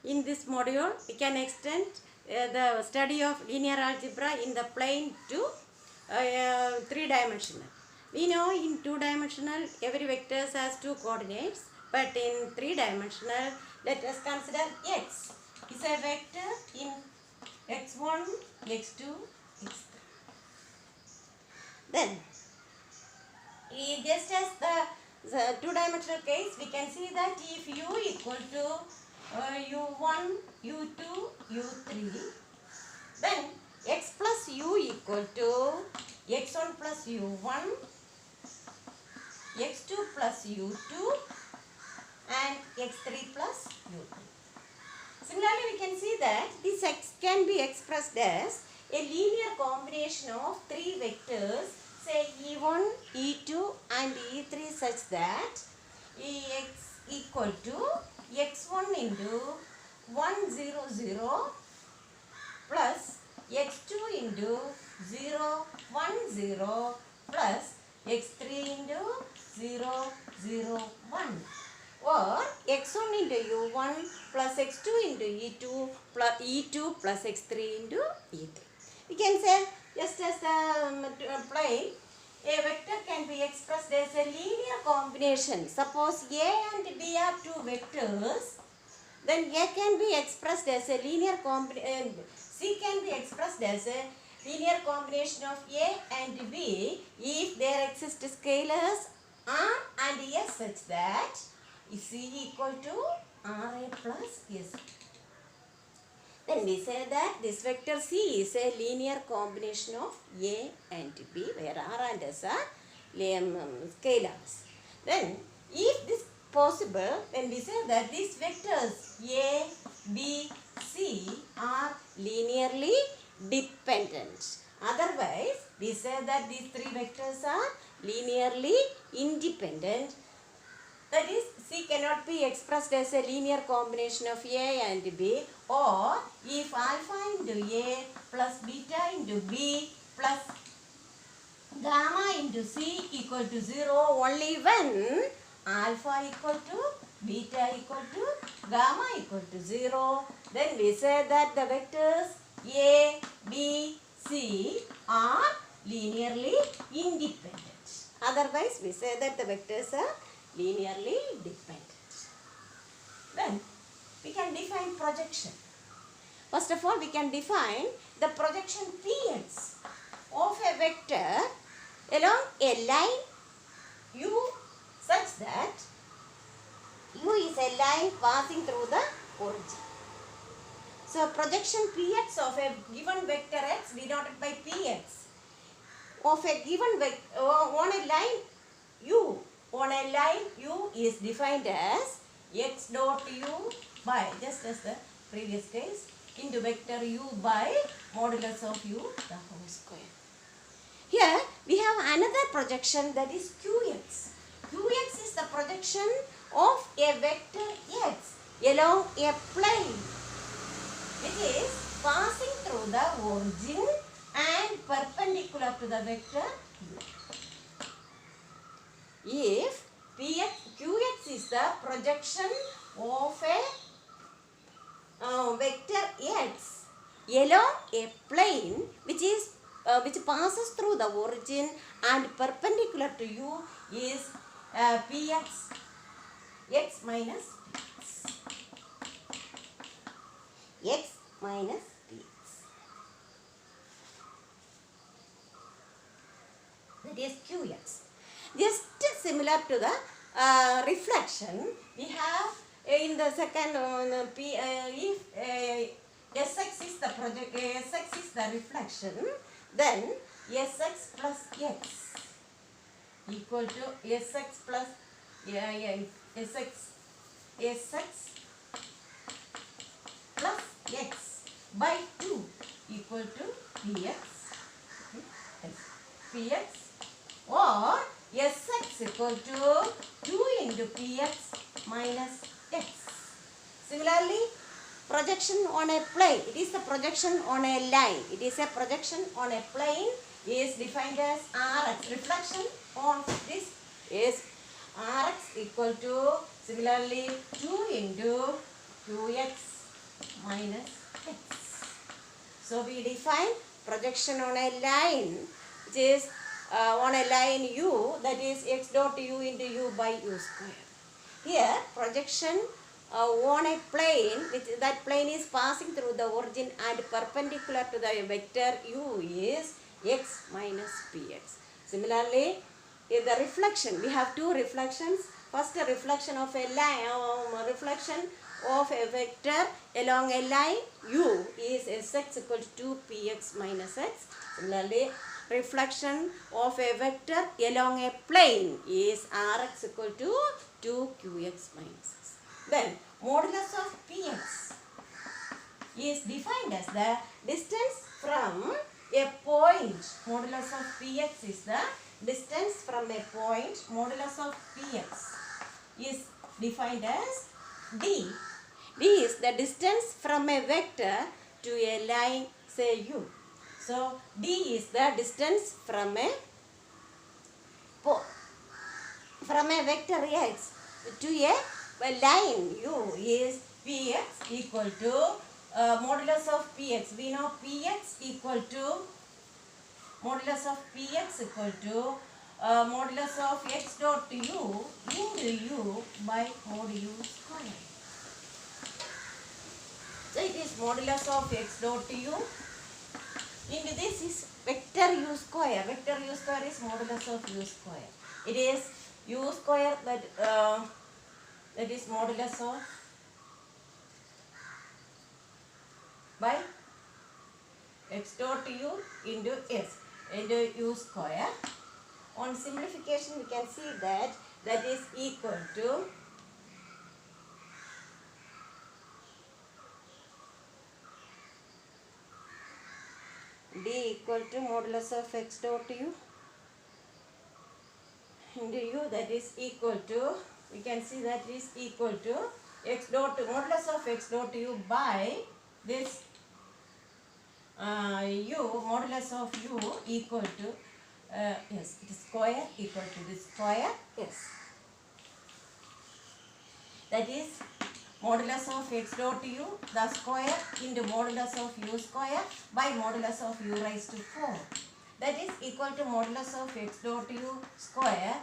In this module, we can extend the study of linear algebra in the plane to three-dimensional. We know in two-dimensional, every vector has two coordinates, but in three-dimensional, let us consider x is a vector in x1, x2, x3. Then, just as the two-dimensional case, we can see that if u equal to u1, u2, u3, then x plus u equal to x1 plus u1, x2 plus u2 and x3 plus u3. Similarly, we can see that this x can be expressed as a linear combination of three vectors, say e1, e2 and e3, such that x equal to x1 into 1, 0, 0 plus x2 into 0, 1, 0 plus x3 into 0, 0, 1, or x1 into u1 plus x2 into e2 plus e2 plus x3 into e3. We can say, just as the plane, a vector can be expressed as a linear combination. Suppose A and B are two vectors, then A can be expressed as a linear combination. C can be expressed as a linear combination of A and B if there exist scalars R and S such that C equal to RA plus S. Then we say that this vector C is a linear combination of A and B, where R and S are scalars. Then if this possible, then we say that these vectors A, B, C are linearly dependent. Otherwise, we say that these three vectors are linearly independent. That is, C cannot be expressed as a linear combination of A and B, or if alpha into A plus beta into B plus gamma into C equal to 0 only when alpha equal to beta equal to gamma equal to 0, then we say that the vectors A, B, C are linearly independent. Otherwise, we say that the vectors are linearly dependent. Then we can define projection. First of all, we can define the projection Px of a vector along a line u such that u is a line passing through the origin. So projection Px of a given vector x denoted by Px of a given vector on a line u. On a line u is defined as x dot u by, just as the previous case, into vector u by modulus of u the whole square. Here we have another projection, that is qx. Qx is the projection of a vector x along a plane which is passing through the origin and perpendicular to the vector u. If qx is the projection of a vector x along a plane which passes through the origin and perpendicular to u, is Px x minus Px. X minus Px. That is Qx. Just similar to the reflection, we have in the second if Sx is the Sx is the reflection, then Sx plus x equal to Sx plus Sx plus x by 2 equal to Px. Px or Sx equal to 2 into Px minus x. Similarly, projection on a plane, it is the projection on a line. It is a projection on a plane is defined as Rx. Reflection on this is Rx equal to, similarly, 2 into 2x minus x. So we define projection on a line which is on a line u, that is x dot u into u by u square. Here projection on a plane, which that plane is passing through the origin and perpendicular to the vector u is x minus px. Similarly, in the reflection, we have two reflections. First, a reflection of a line, reflection of a vector along a line u is sx equal to 2px minus x. Similarly, reflection of a vector along a plane is rx equal to 2qx minus x. Then, modulus of px is defined as the distance from a point. Modulus of px is the distance from a point. Modulus of px is defined as d. D is the distance from a vector to a line, say u. So d is the distance from a vector x to a line u is px equal to modulus of px. We know px equal to modulus of px equal to modulus of x dot u into u by mod u square. So it is modulus of x dot u into this is vector u square. Vector u square is modulus of u square. It is u square that is modulus of by x dot u into s into u square. On simplification, we can see that is equal to d equal to modulus of x dot u into u, that is equal to, we can see that is equal to x dot modulus of x dot u by this u, modulus of u equal to yes, it is square equal to this square, yes, that is modulus of x dot u the square into modulus of u square by modulus of u raised to 4, that is equal to modulus of x dot u square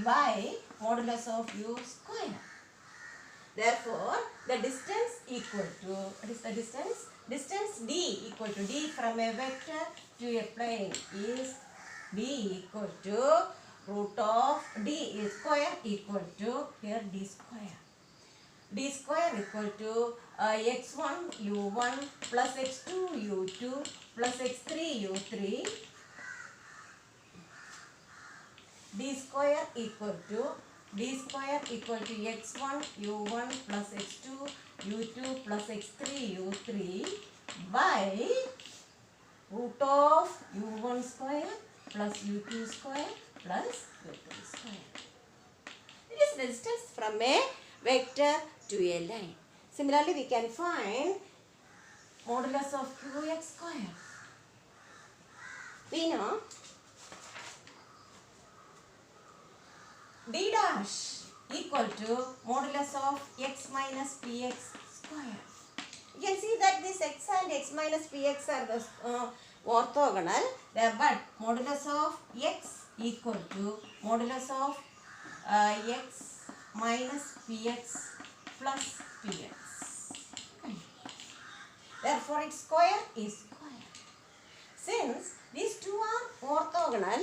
by modulus of u square. Therefore, the distance equal to, what is the distance? Distance d equal to, d from a vector to a plane is d equal to root of d is square equal to, here d square. D square equal to x1 u1 plus x2 u2 plus x3 u3. D square equal to x1 u1 plus x2 u2 plus x3 u3 by root of u1 square plus u2 square plus u3 square. It is the distance from a vector to a line. Similarly, we can find modulus of qx square. We know d dash equal to modulus of x minus px square. You can see that this x and x minus px are the orthogonal, but modulus of x equal to modulus of x minus px plus px. Therefore, its square is square. Since these two are orthogonal,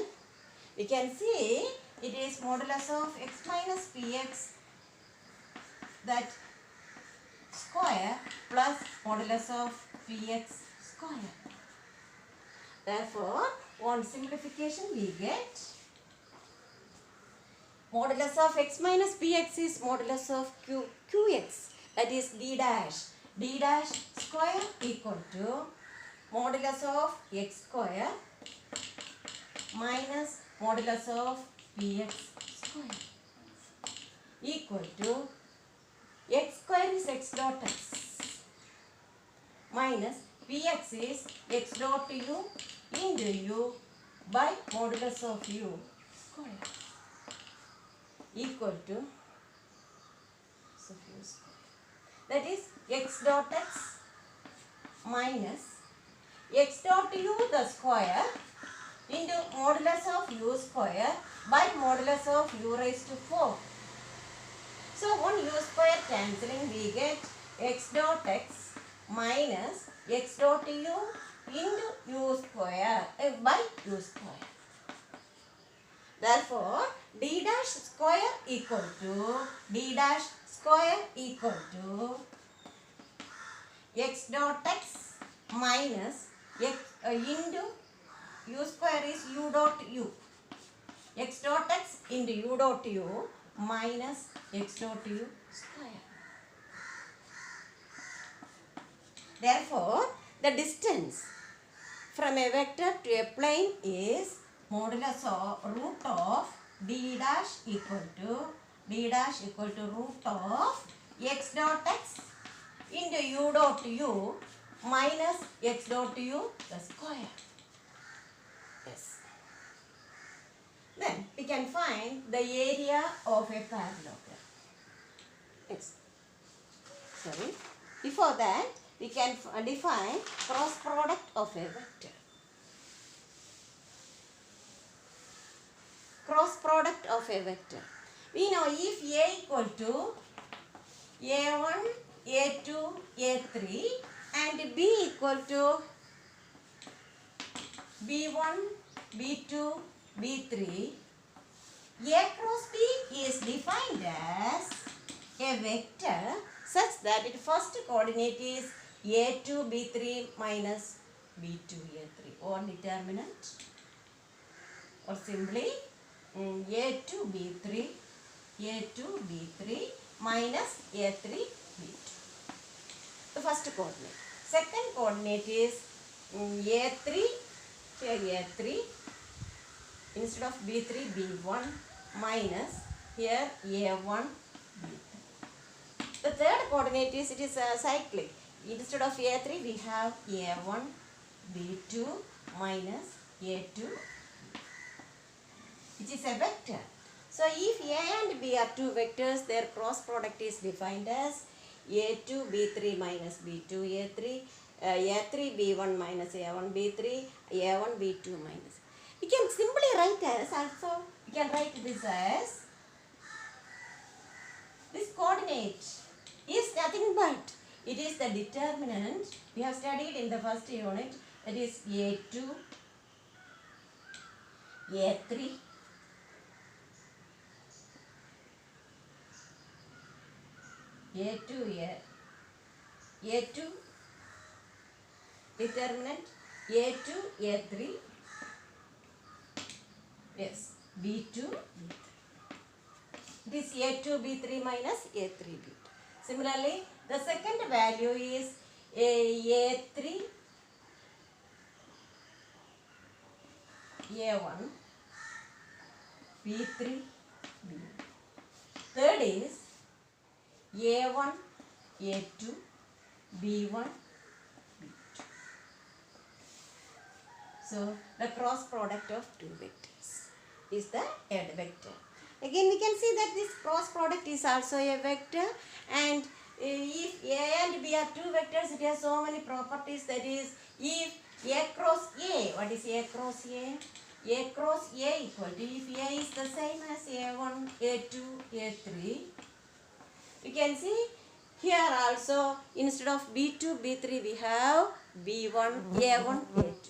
we can see it is modulus of x minus px, that square plus modulus of px square. Therefore, on simplification we get modulus of x minus px is modulus of qx, that is d dash. D dash square equal to modulus of x square minus modulus of px square equal to x square is x dot x minus px is x dot u into u by modulus of u square equal to, that is x dot x minus x dot u the square into modulus of u square by modulus of u raised to 4. So on u square cancelling we get x dot x minus x dot u into u square by u square. Therefore, d dash square equal to x dot x minus x into u square is u dot u. X dot x into u dot u minus x dot u square. Therefore, the distance from a vector to a plane is modulus of root of d dash equal to root of x dot x into u dot u minus x dot u the square. Yes. Then we can find the area of a parallelogram. Yes. Sorry. Before that, we can define cross product of a vector. Cross product of a vector. We know if A equal to A1, A2, A3 and B equal to B1, B2, B3, A cross B is defined as a vector such that its first coordinate is A2, B3 minus B2, A3 or determinant, or simply A2, B3, A2, B3 minus A3, B2. The first coordinate. Second coordinate is A3, here A3, instead of B3, B1 minus here A1, B3. The third coordinate is, it is cyclic. Instead of A3 we have A1, B2 minus A2, which is a vector. So if A and B are two vectors, their cross product is defined as A2, B3 minus B2, A3, A3, B1 minus A1, B3, A1, B2 minus. We can simply write as also, we can write this as, this coordinate is nothing but, it is the determinant we have studied in the first unit, that is A2, A3, A2 determinant, A2, A3, yes, B2, B3. This A2, B3 minus A3, B2. Similarly, the second value is A3, A1, B3, B1. Third is A1, A2, B1, B2. So, the cross product of two vectors is the third vector. Again, we can see that this cross product is also a vector, and if A and B are two vectors, it has so many properties. That is, if A cross A, what is A cross A? A cross A equal to, if A is the same as A1, A2, A3, we can see here also instead of B2, B3 we have B1, A1,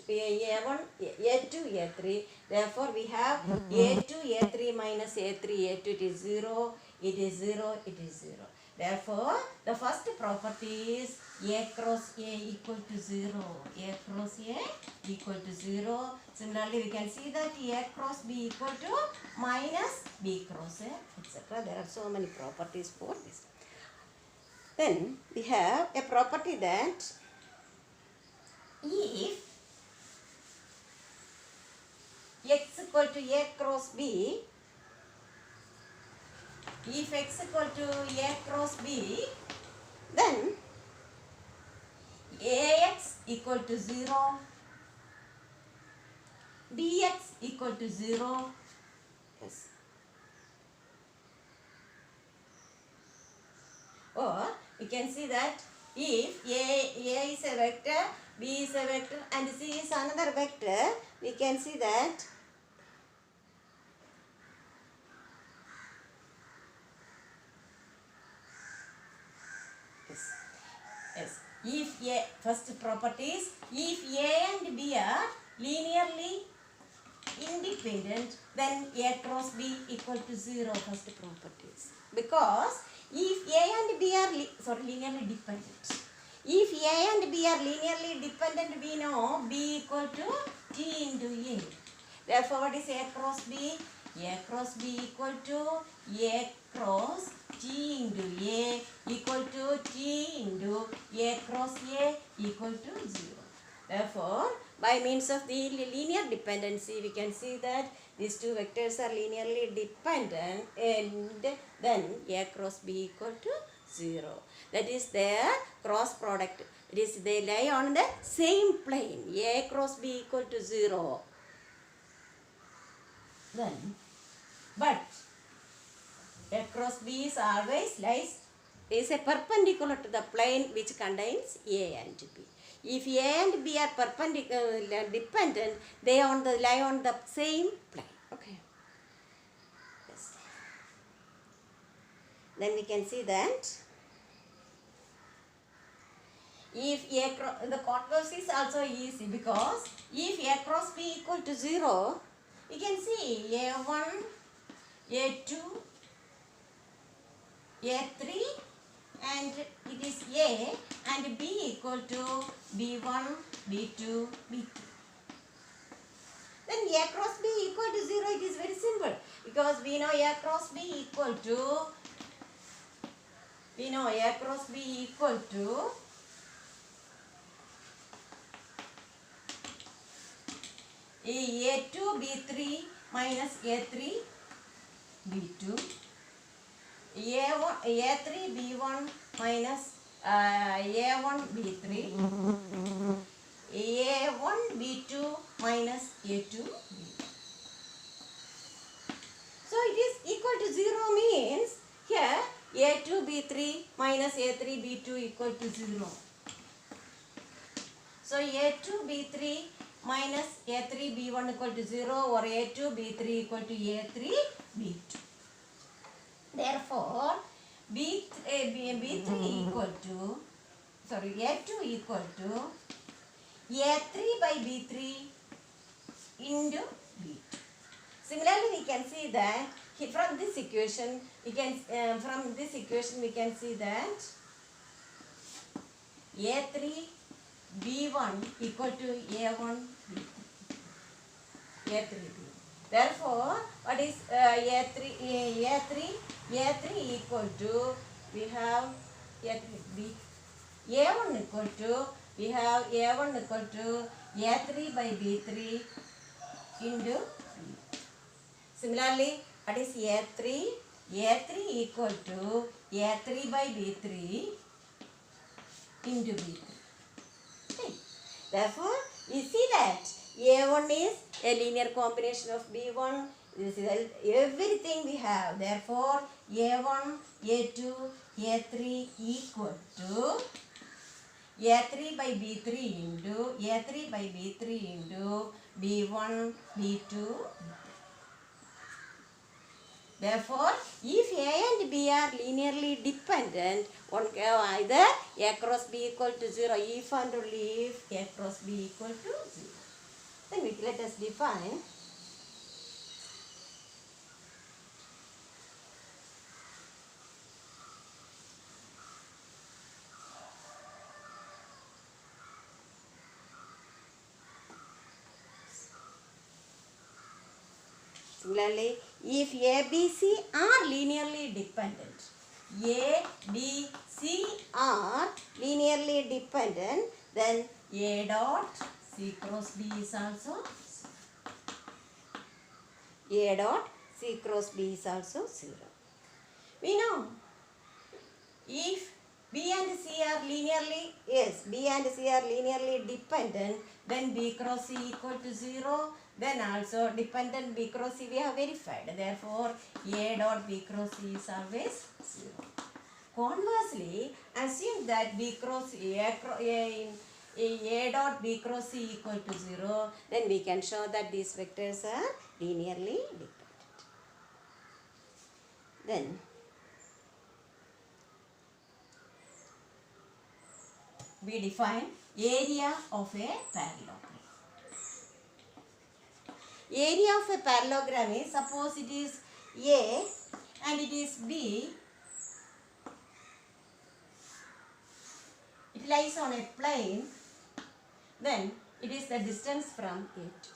A1, A2, A3. Therefore we have A2, A3 minus A3, A2, it is 0, it is 0, it is 0. Therefore the first property is A cross A equal to 0. A cross A equal to 0. Similarly we can see that A cross B equal to minus B cross A, etc. There are so many properties for this. Then we have a property that if x equal to A cross B, if x equal to A cross B, then Ax equal to 0, Bx equal to 0, yes. Or we can see that if A is a vector, B is a vector and C is another vector, we can see that yes. If A, first properties, if A and B are linearly independent, then A cross B equal to 0, first properties. Because if A and B are linearly dependent. If A and B are linearly dependent, we know B equal to T into A. Therefore, what is A cross B? A cross B equal to A cross T into A equal to T into A cross A equal to 0. Therefore, by means of the linear dependency, we can see that these two vectors are linearly dependent and then A cross B equal to 0. That is their cross product. It is they lie on the same plane. A cross B equal to 0. Then, but A cross B is always is a perpendicular to the plane which contains A and B. If A and B are perpendicular dependent, they lie on the same plane. Okay. Yes. Then we can see that if the converse is also easy, because if A cross B equal to 0, you can see A1, A2, A3 and it is A and B equal to B1, B2, B3. Then A cross B equal to 0, it is very simple, because we know A cross B equal to A2 B3 minus A3 B2, A3 B1 minus A1 B3, A1 B2 minus A2 B1. So it is equal to 0 means here A2 B3 minus A3 B2 equal to 0. So A2 B3 minus A3 B1 equal to 0 or A2 B3 equal to A3 B2. Therefore, A2 equal to A3 by B3 into B2. Similarly, we can see that from this equation we can see that A3 B1 equal to A1 B3. A3 B. Therefore, what is A3 equal to, we have A3 B. A1 equal to, we have A1 equal to A3 by B3 into B. Similarly, what is A3? A3 equal to A3 by B3 into B3. Okay. Therefore, we see that A1 is a linear combination of B1. This is everything we have. Therefore, A1, A2, A3 equal to A3 by B3 into B1, B2. Therefore, if A and B are linearly dependent, one can either A cross B equal to 0 if and only if A cross B equal to 0. Then let us define. Similarly, if A, B, C are linearly dependent, A, B, C are linearly dependent, then A dot C cross B is also 0. A dot C cross B is also 0. We know if B and C are linearly dependent, then B cross C equal to 0. Then also dependent B cross C we have verified. Therefore, A dot B cross C is always 0. conversely, assume that B cross A dot B cross C equal to 0, then we can show that these vectors are linearly dependent. Then we define area of a parallelogram. Area of a parallelogram is, suppose it is A and it is B. It lies on a plane, then it is the distance from it.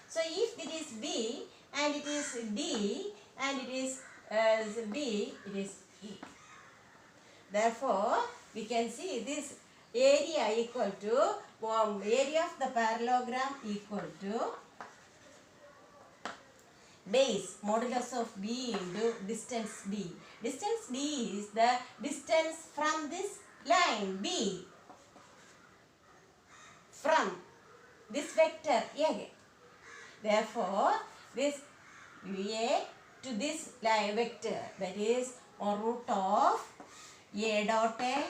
So if it is B and it is D and it is B, it is E. Therefore, we can see this area equal to, area of the parallelogram equal to base modulus of B into distance D. Distance D is the distance from this line B from this vector A. Therefore, this A to this line vector, that is root of A dot A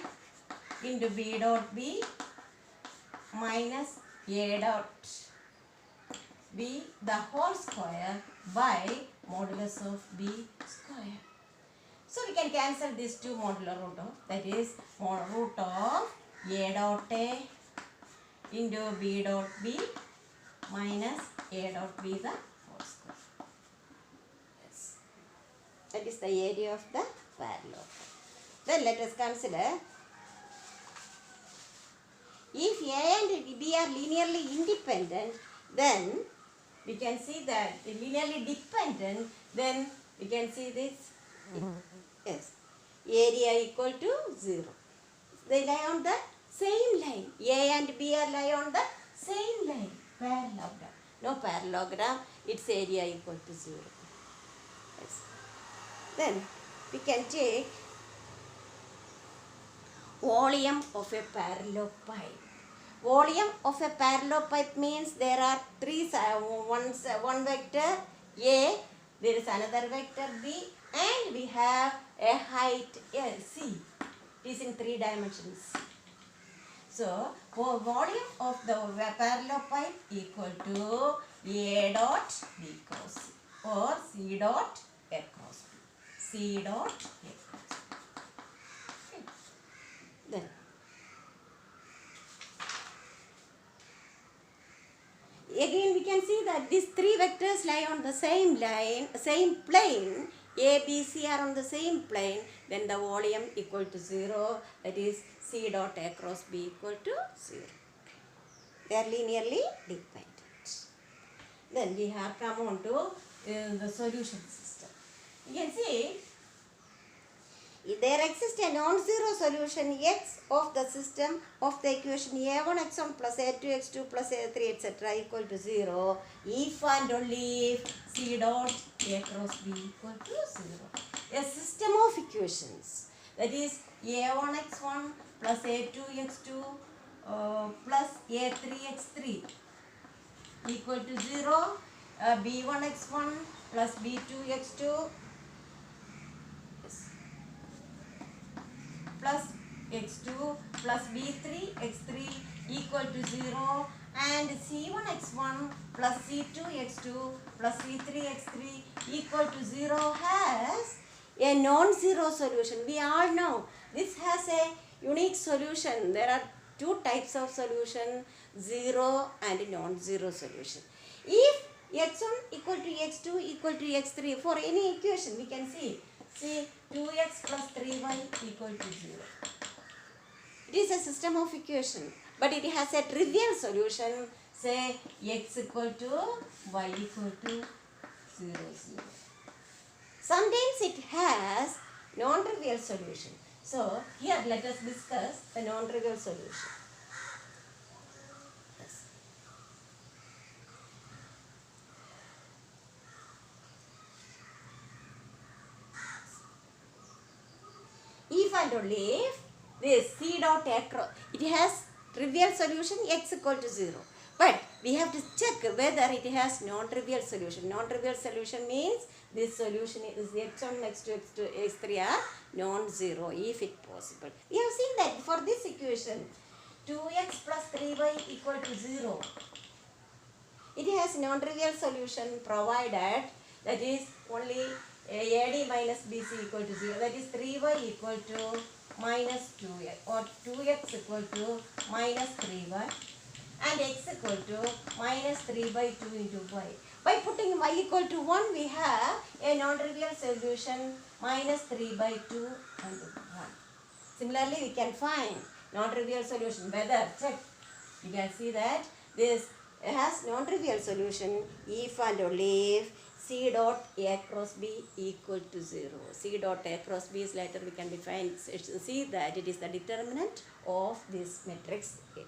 into B dot B minus A dot B the whole square by modulus of B square. So we can cancel these two modular root of, that is root of A dot A into B dot B minus A dot B the whole square. Yes. That is the area of the parallelogram. Then let us consider, if A and B are linearly independent, then we can see that linearly dependent, then we can see this. Yes, area equal to 0. They lie on the same line. A and B are lie on the same line. Parallelogram. No parallelogram, its area equal to 0. Yes. Then we can take volume of a parallel pipe. Volume of a parallel pipe means there are three sides, one vector A, there is another vector B, and we have a height C. It is in 3 dimensions. So, volume of the parallel pipe equal to A dot B cross C or C dot A cross B. C dot A cross B. Okay. Then, again we can see that these three vectors lie on the same line, same plane. A, B, C are on the same plane, then the volume equal to 0, that is C dot A cross B equal to 0. They are linearly dependent. Then we have come on to the solution system. You can see, if there exists a non-zero solution X of the system of the equation A1 x1 plus A2 x2 plus A3 etc. equal to 0, if and only if C dot A cross B equal to 0. A system of equations, that is A1 x1 plus A2 x2 plus A3 x3 equal to 0, B1 x1 plus B2 x2 plus x2 plus b3 x3 equal to 0, and c1 x1 plus c2 x2 plus c3 x3 equal to 0 has a non-zero solution. We all know this has a unique solution. There are two types of solution, zero and non-zero solution. If x1 equal to x2 equal to x3, for any equation we can see 2x plus 3y equal to 0. It is a system of equation, but it has a trivial solution, say x equal to y equal to 0, 0. Sometimes it has non-trivial solution. So here let us discuss the non-trivial solution. Yes. If and only if this C dot A cross, it has trivial solution x equal to 0. But we have to check whether it has non-trivial solution. Non-trivial solution means this solution is x1, x2, x2, x3 are non-zero if it possible. We have seen that for this equation 2x plus 3y equal to 0. It has non-trivial solution provided that is only AD minus BC equal to 0. That is 3y equal to minus 2x or 2x equal to minus 3y and x equal to minus 3 by 2 into y. By putting y equal to 1 we have a non-trivial solution minus 3 by 2 and 1. Similarly we can find non-trivial solution whether check. You can see that this has non-trivial solution if and only if C dot A cross B equal to 0. C dot A cross B is later we can define, see that it is the determinant of this matrix A.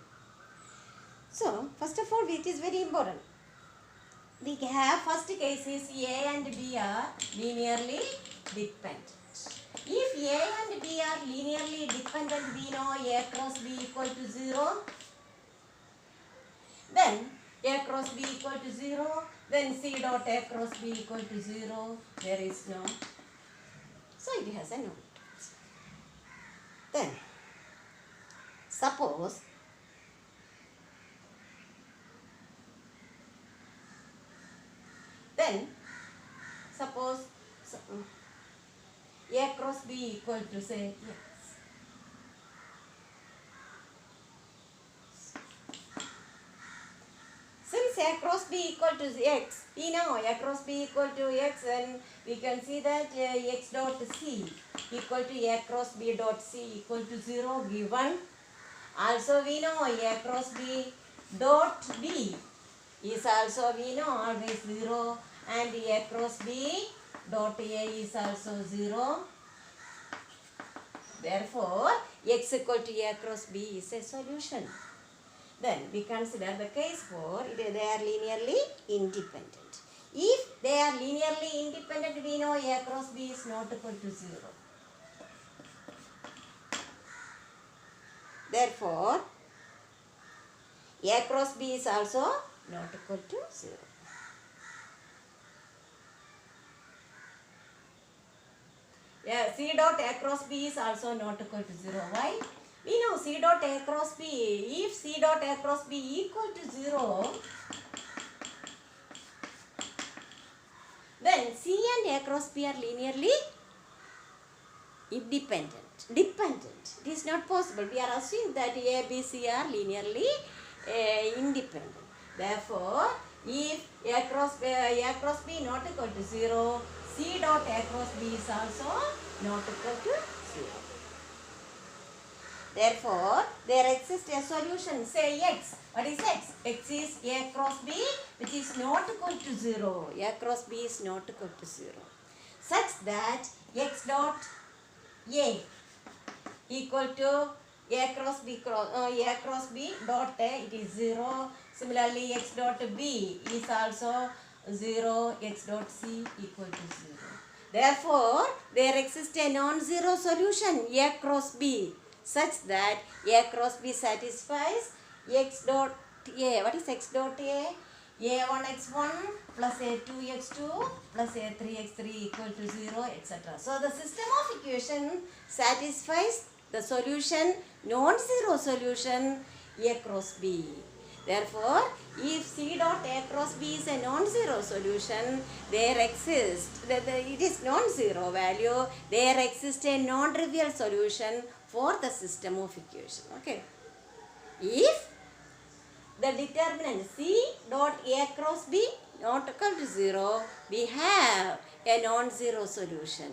So, first of all, it is very important. We have first case is A and B are linearly dependent. If A and B are linearly dependent, we know A cross B equal to 0. Then A cross B equal to 0. Then C dot A cross B equal to 0. There is no. So, it has a no. Then, suppose A cross B equal to say x. Since A cross B equal to x, we know A cross B equal to x, and we can see that x dot C equal to A cross B dot C equal to 0 given. Also we know A cross B dot B is also we know always 0 and A cross B dot A is also 0. Therefore, x equal to A cross B is a solution. Then we consider the case for they are linearly independent. If they are linearly independent, we know A cross B is not equal to 0. Therefore, A cross B is also not equal to 0. Yeah, C dot A cross B is also not equal to 0. Why? We know C dot A cross B, if C dot A cross B equal to 0, then C and A cross B are linearly independent. Dependent. It is not possible. We are assuming that A, B, C are linearly independent. Therefore, if A cross B not equal to 0, C dot A cross B is also not equal to 0. Therefore, there exists a solution. Say x. What is x? X is A cross B which is not equal to 0. A cross B is not equal to 0. Such that x dot A equal to A cross B dot A, it is 0. Similarly, x dot B is also 0. X dot C equal to 0. Therefore, there exists a non-zero solution A cross B such that A cross B satisfies x dot A. What is x dot A? A1x1 plus A2x2 plus A3x3 equal to 0, etc. So, the system of equation satisfies the solution, non-zero solution A cross B. Therefore, if C dot A cross B is a non-zero solution, there exists, it is non-zero value, there exists a non-trivial solution for the system of equation. Okay. If the determinant C dot A cross B not equal to 0, we have a non-zero solution.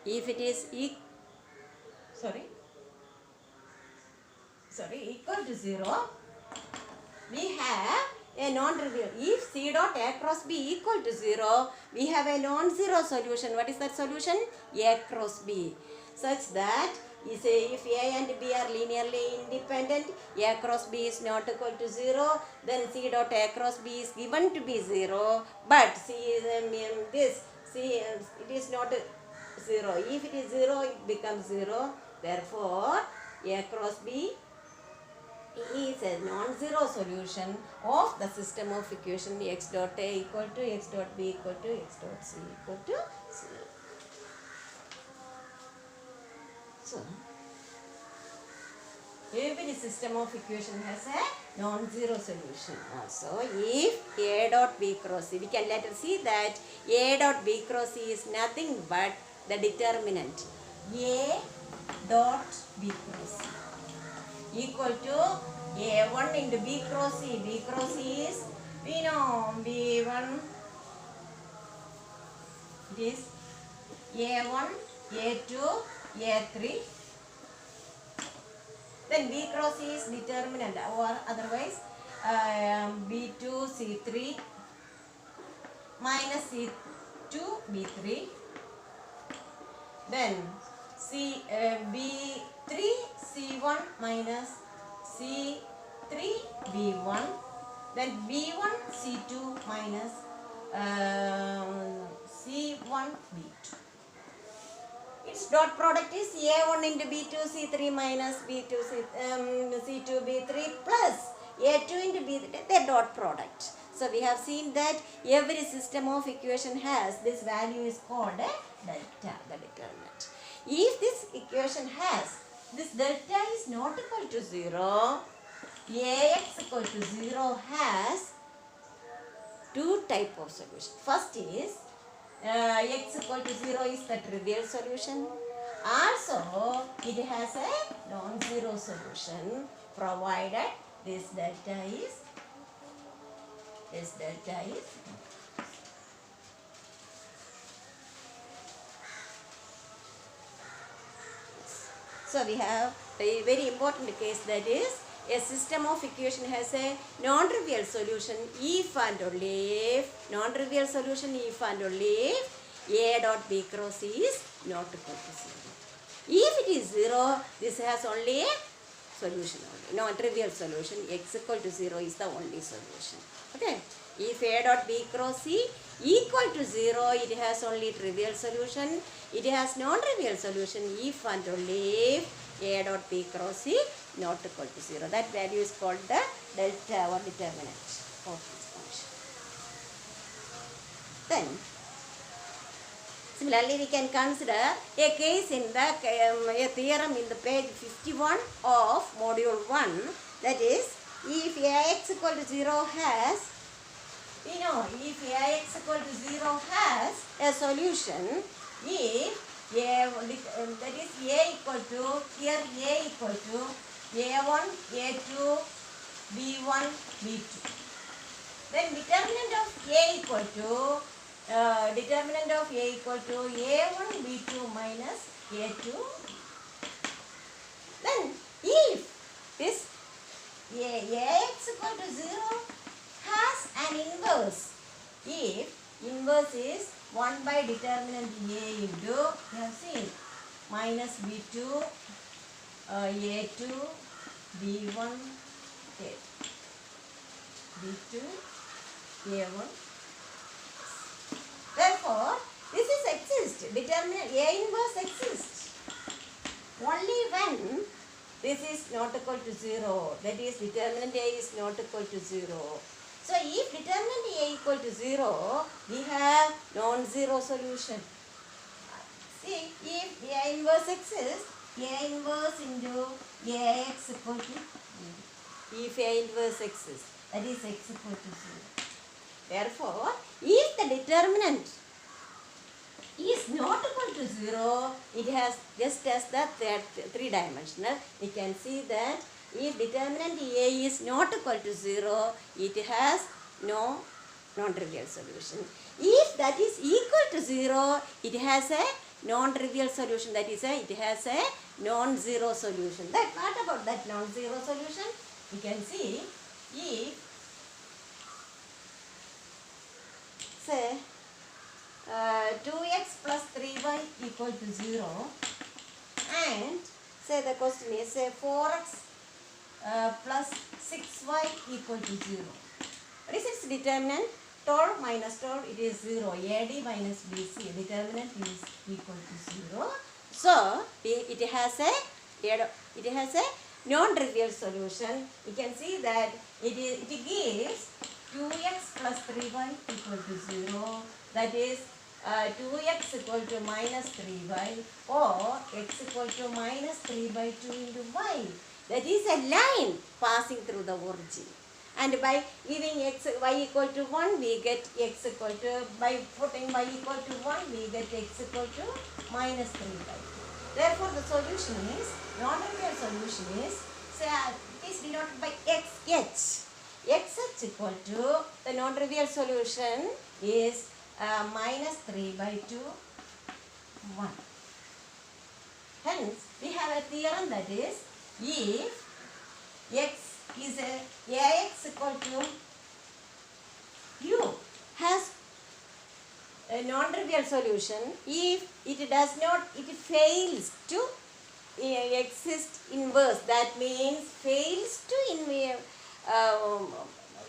If it is equal to 0, we have a non-trivial. If C dot A cross B equal to 0, we have a non-zero solution. What is that solution? A cross B. Such that if A and B are linearly independent, A cross B is not equal to 0, then C dot A cross B is given to be 0, but it is not 0. If it is 0, it becomes 0. Therefore, A cross B is a non-zero solution of the system of equation x dot a equal to x dot b equal to x dot c equal to 0. So, every system of equation has a non-zero solution also. If a dot b cross c, we can later see that a dot b cross c is nothing but the determinant a dot b cross c equal to a1 into b cross c. B cross c is, we know, b1, it is a1, a2, a3. Then b cross c is determinant, or otherwise b2 c3 minus c2 b3. Then b3 c1 minus c3 b1. Then b1 c2 minus c1 b2. Its dot product is a1 into b2 c3 minus b2 c2 b3 plus a2 into b3, their dot product. So we have seen that every system of equation has this value is called a delta, the determinant. If this equation has this delta is not equal to 0, ax equal to 0 has two type of solution. First is x equal to 0 is the trivial solution. Also, it has a non-zero solution provided this delta is So we have a very important case, that is a system of equation has a non-trivial solution if and only if a dot b cross c is not equal to 0. If it is 0, this has only a solution only, non-trivial solution. X equal to 0 is the only solution. Okay. If a dot b cross c equal to 0, it has only trivial solution. It has non-trivial solution if and only if a dot b cross c not equal to 0. That value is called the delta or determinant of this function. Then, similarly, we can consider a case in the a theorem in the page 51 of module 1, that is, if ax equal to 0 has, we know, if ax equal to 0 has a solution, if that is a equal to, here a equal to a1, a2, b1, b2. Then determinant of a equal to a1, b2 minus a2. Then if this ax equal to 0 has an inverse, if inverse is 1 by determinant a into, you have seen, minus b2, a2, b1, b2, a1. Therefore, this is exists. Determinant a inverse exists only when this is not equal to 0. That is, determinant a is not equal to 0. So, if determinant a equal to 0, we have non-zero solution. See, if a inverse exists, a inverse into ax equal to 0. If a inverse exists, that is x equal to 0. Therefore, if the determinant is not equal to 0, it has just as the three-dimensional. We can see that if determinant a is not equal to 0, it has no non-trivial solution. If that is equal to 0, it has a non-trivial solution. That is, it has a non-zero solution. What about that non-zero solution? We can see if, say, 2x plus 3y equal to 0, and say the question is, say, 4x plus 6y equal to 0. What is its determinant? Tau minus tau, it is 0. AD minus BC, determinant is equal to 0. So, it has a non-trivial solution, we can see that it gives 2x plus 3y equal to 0. That is 2x equal to minus 3y, or x equal to minus 3 by 2 into y. That is a line passing through the origin. And by giving y equal to 1, we get x equal to, by putting y equal to 1, we get x equal to minus 3 by 2. Therefore, the solution is, non-trivial solution is, say, it is denoted by xh. xh equal to, the non-trivial solution is minus 3 by 2, 1. Hence, we have a theorem that is, if x is ax equal to u has a non-trivial solution, if it does not, it fails to exist inverse. That means fails to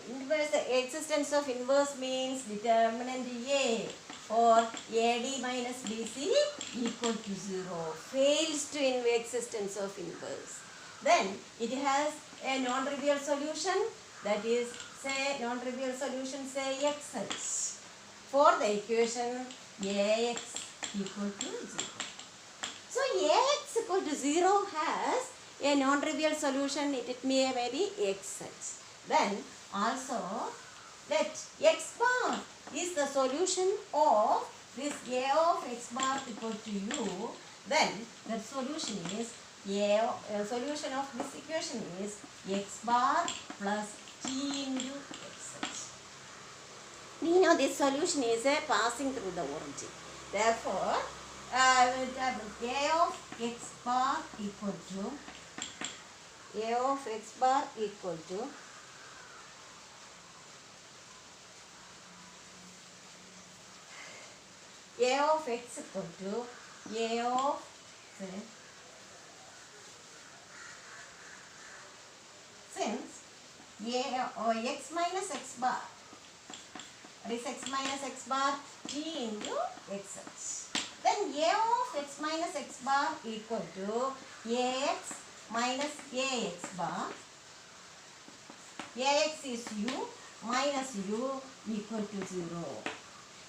inverse. Existence of inverse means determinant A or AD minus BC equal to 0. Fails to existence of inverse. Then it has a non-trivial solution, that is, say, non-trivial solution, say xh, for the equation ax equal to 0. So ax equal to 0 has a non-trivial solution, it may be xh. Then also let x bar is the solution of this a of x bar equal to u. Then the solution is solution of this equation is x bar plus t into xh. We know this solution is passing through the origin. Therefore, a of x bar equal to a of x equal to a of, say, since a or x minus x bar, that is x minus x bar t into xh. Then a of x minus x bar equal to ax minus ax bar. Ax is u minus u equal to 0.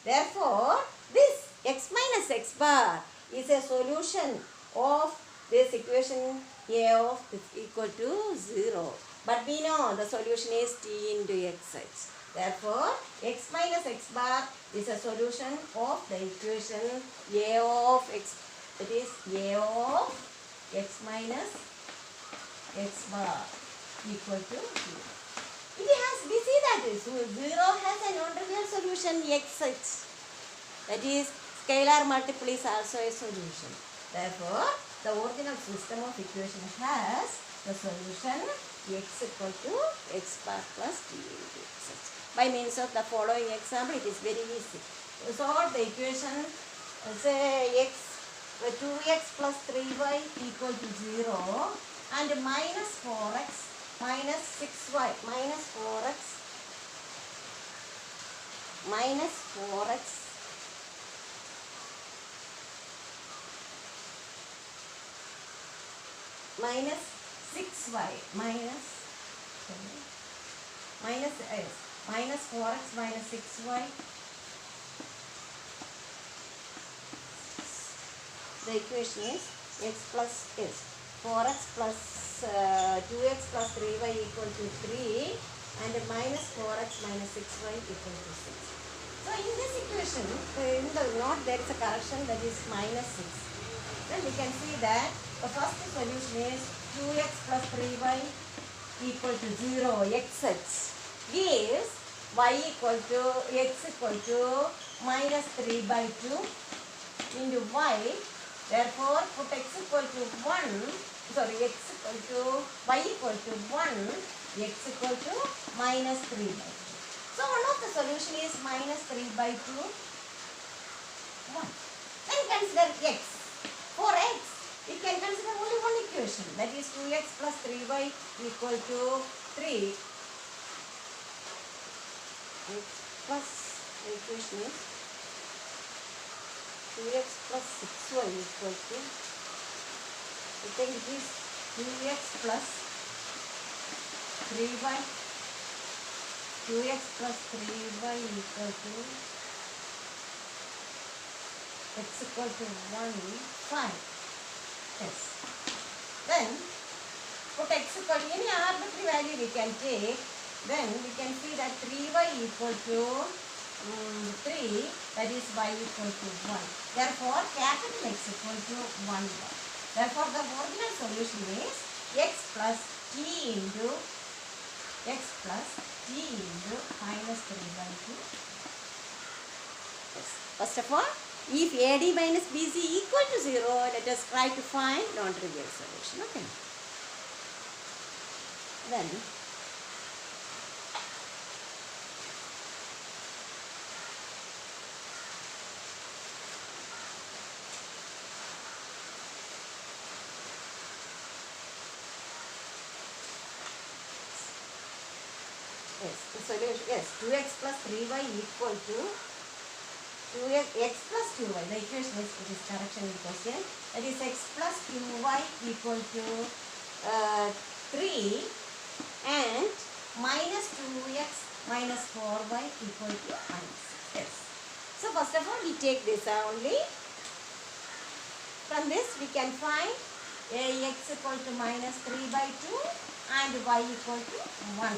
Therefore, this x minus x bar is a solution of this equation a of equal to 0. But we know the solution is t into xh. Therefore, x minus x bar is a solution of the equation a of x, that is a of x minus x bar equal to 0. It has, we see that 0 has a non-trivial solution xh. That is, scalar multiple is also a solution. Therefore, the original system of equation has the solution x equal to x bar plus t into xh. By means of the following example, it is very easy. Solve the equation, say 2x plus 3y equal to 0 and minus 4x minus 6y minus 4x minus 6y minus 4x minus 6y. The equation is x plus s. 4x plus 2x plus 3y equal to 3 and minus 4x minus 6y equal to 6. So in this equation, in the note there is a correction, that is minus 6. Then we can see that the first solution is 2x plus 3y equal to 0 xh gives y equal to x equal to minus 3 by 2 into y. Therefore, put x equal to 1, sorry, x equal to y equal to 1, x equal to minus 3 by 2. So one of the solution is minus 3 by 2, 1. Then consider x. For x, we can consider only one equation, that is 2x plus 3y equal to 3. X plus, the equation is 2x plus 6y equal to, I think it is 2x plus 3y, 2x plus 3y equal to x equal to 1, 5. Yes. Then put x equal to any arbitrary value we can take. Then we can see that 3y equal to 3, that is y equal to 1. Therefore, capital X equal to 1. Therefore, the original solution is x plus t into minus 3 by 2. Yes. First of all, if AD minus BC equal to 0, let us try to find non-trivial solution. Okay. Then yes, the solution, yes, 2x plus 3y equal to 2x plus 2y. The equation is, it is correction in question. That is x plus 2y equal to 3 and minus 2x minus 4y equal to minus 6. Yes. So first of all, we take this only. From this we can find x equal to minus 3 by 2 and y equal to 1.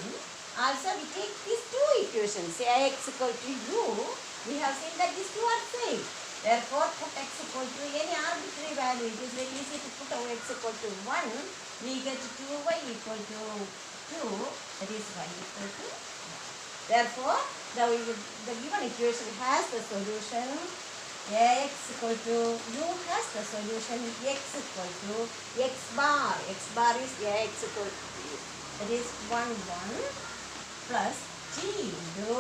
Also we take these two equations, ax equal to u. We have seen that these two are same. Therefore, put x equal to any arbitrary value. It is very easy to put x equal to 1. We get 2y equal to 2. That is y equal to 1. Therefore, the given equation has the solution x equal to, u has the solution x equal to x bar. X bar is x equal to, that is 1, 1 plus t into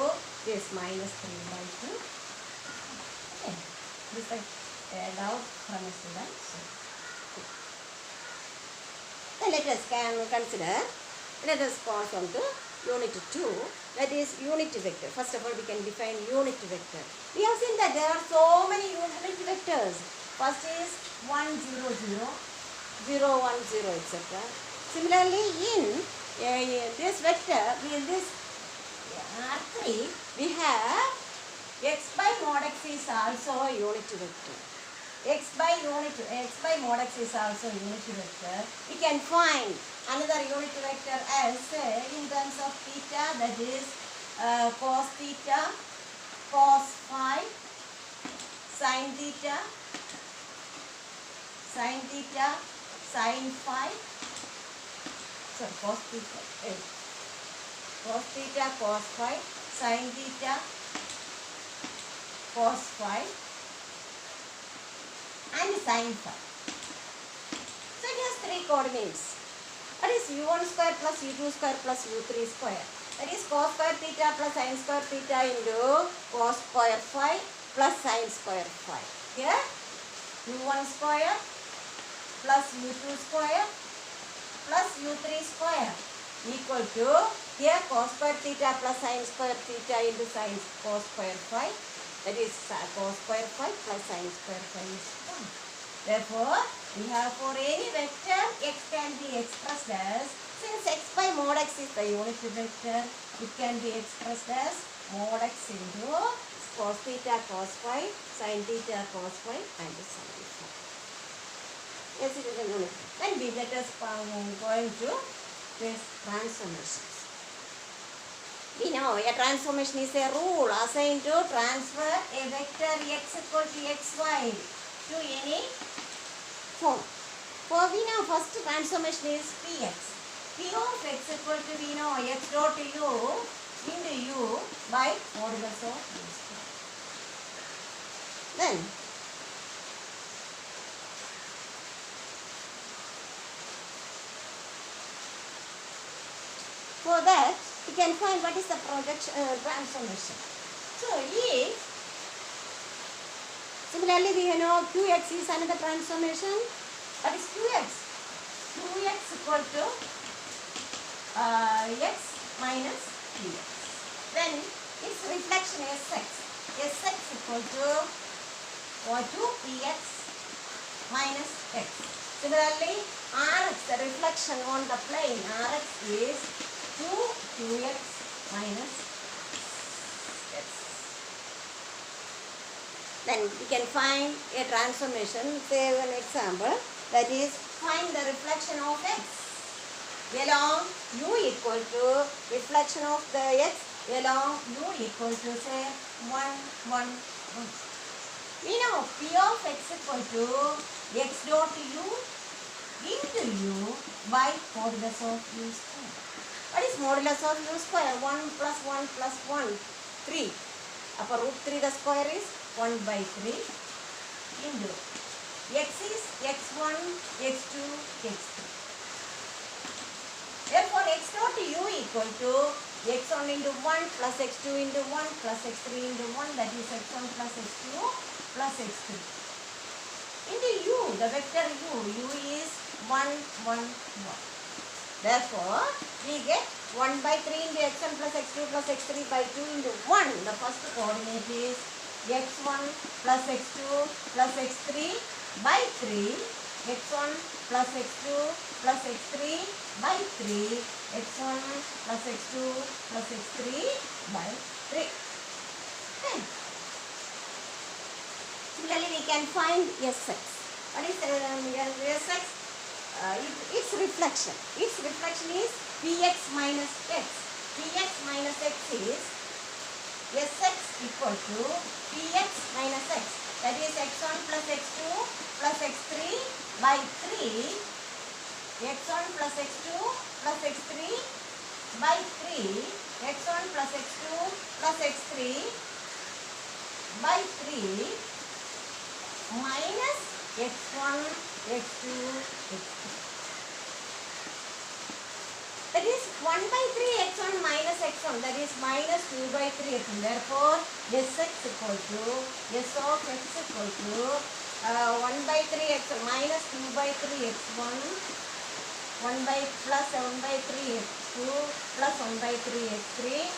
this minus 3 by 2. Okay. This is a doubt from a student. So, then let us consider, let us pass on to unit 2, that is unit vector. First of all, we can define unit vector. We have seen that there are so many unit vectors. First is 1, 0, 0, 0, 1, 0, etc. Similarly, in this vector, in this R3, we have x by mod x is also a unit vector. X by mod x is also a unit vector. We can find another unit vector as in terms of theta, that is cos theta, cos phi, sin theta, sin phi. Sorry, cos theta, cos phi, sin theta, cos phi, and sin phi. So it has three coordinates. That is u1 square plus u2 square plus u3 square. That is cos square theta plus sin square theta into cos square phi plus sin square phi. Here u1 square plus u2 square plus u3 square equal to, here cos square theta plus sin square theta into sin cos square phi. That is cos square phi plus sin square phi is 1. Therefore, we have for any vector x can be expressed as, since x by mod x is the unit vector, it can be expressed as mod x into cos theta cos phi, sin theta cos phi, and sin phi. Yes, it is a unit. Then let us go into this transformations. We know a transformation is a rule assigned to transfer a vector x equal to xy to any form. For we know first transformation is px. P of x equal to, we know x dot u into u by modulus of u square. Then for that, we can find what is the projection transformation. So, if similarly we know qx is another transformation. What is qx? Qx equal to x minus px. Then its reflection is sx. Sx equal to 2px minus x. Similarly, Rx, the reflection on the plane, Rx is 2qx minus x. Then we can find a transformation. Say an example, that is, find the reflection of x along u equal to reflection of the x along u equal to, say, 1, 1, 1. We know p of x equal to x dot u into u by modulus of u square. What is modulus of u square? 1 plus 1 plus 1, 3. Upper root 3 the square is 1 by 3 into x is x1, x2, x3. Therefore, x dot u equal to x1 into 1 plus x2 into 1 plus x3 into 1, that is x1 plus x2 plus x3. Into u, the vector u is 1, 1, 1. Therefore, we get 1 by 3 into x1 plus x2 plus x3 by 2 into 1. The first coordinate is x1 plus x2 plus x3 by 3. x1 plus x2 plus x3 by 3. x1 plus x2 plus x3 by 3. Okay. Similarly, we can find Sx. What is Sx? Its reflection. Its reflection is Px minus x. Px minus x is Sx equal to Px minus x. That is x1 plus x2 plus x3 by 3. x1 plus x2 plus x3 by 3. x1 plus x2 plus x3 by 3 minus x1, x2, x3. That is 1 by 3 x1 minus x1, that is minus 2 by 3 x1. Therefore, Sx equal to, S of x equal to 1 by 3 x1 minus 2 by 3 x1, 1 by plus 1 by 3 x2 plus 1 by 3 x3,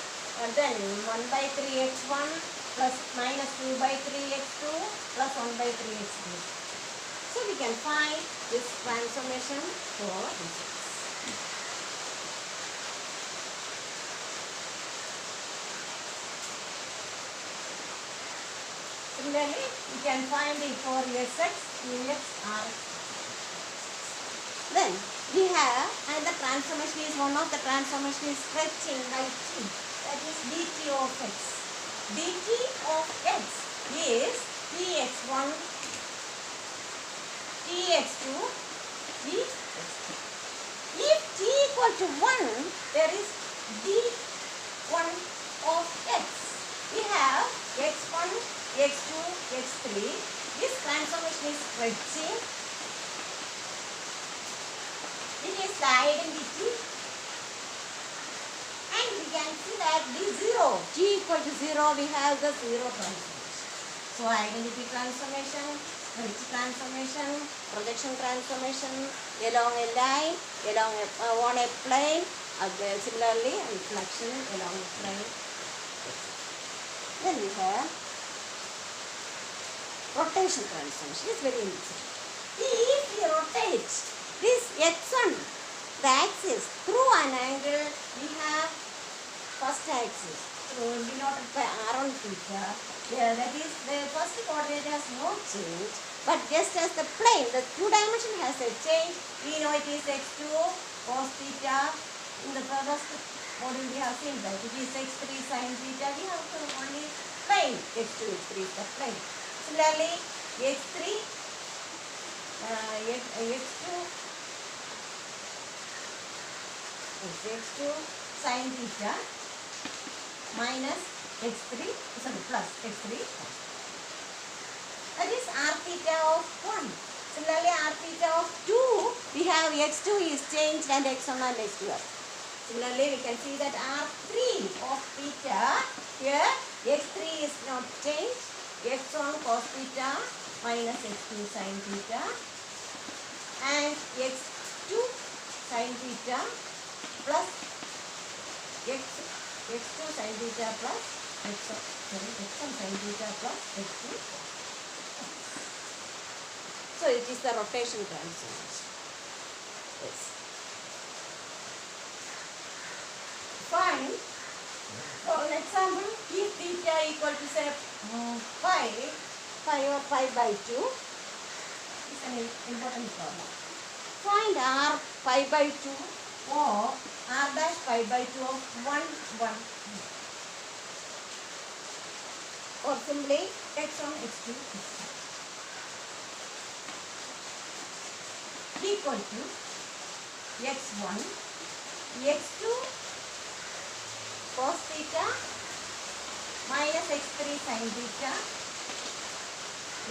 and then 1 by 3 x1 plus minus 2 by 3 x2 plus 1 by 3 x3. So we can find this transformation for this. Similarly, we can find it for Sx, Ux, Rx. Then we have another transformation is one of the transformation is stretching by t. That is dt of x. dt of x is tx1, tx2, tx3. If t equal to 1, there is d1 of x. We have x1, x2, x3. This transformation is stretching. It is the identity. And we can see that d0, t equal to 0, we have the 0 transformation. So identity transformation, stretch transformation, projection transformation along a line, on a plane, similarly reflection along a plane. Then we have rotation transformation. It's very interesting. If we rotate this x1, the axis, through an angle, we have first axis, denoted by r on theta. Yeah, that is, the first coordinate has no change, but just as the plane, the two dimension has a change, we know it is x2 cos theta. In the first module we have seen that it is x3 sin theta. We have to only plane x2, x3 is the plane. Similarly, x3, x2 sin theta minus x3, sorry, plus x3. That is r theta of 1. Similarly, r theta of 2, we have x2 is changed and x1 and x2 are. Similarly, we can see that r3 of theta, here x3 is not changed, x1 cos theta minus x2 sin theta, and x2 sin theta plus x2 sin theta plus x1 sin theta plus x2. So it is the rotation transformation. Yes. Fine. For an example, if theta equal to say pi or pi by 2 is an important problem. Find r pi by 2 or r dash pi by 2 of 1, 1. Or simply x1, x2, x3. Equal to x1, x2 cos theta minus x3 sin theta,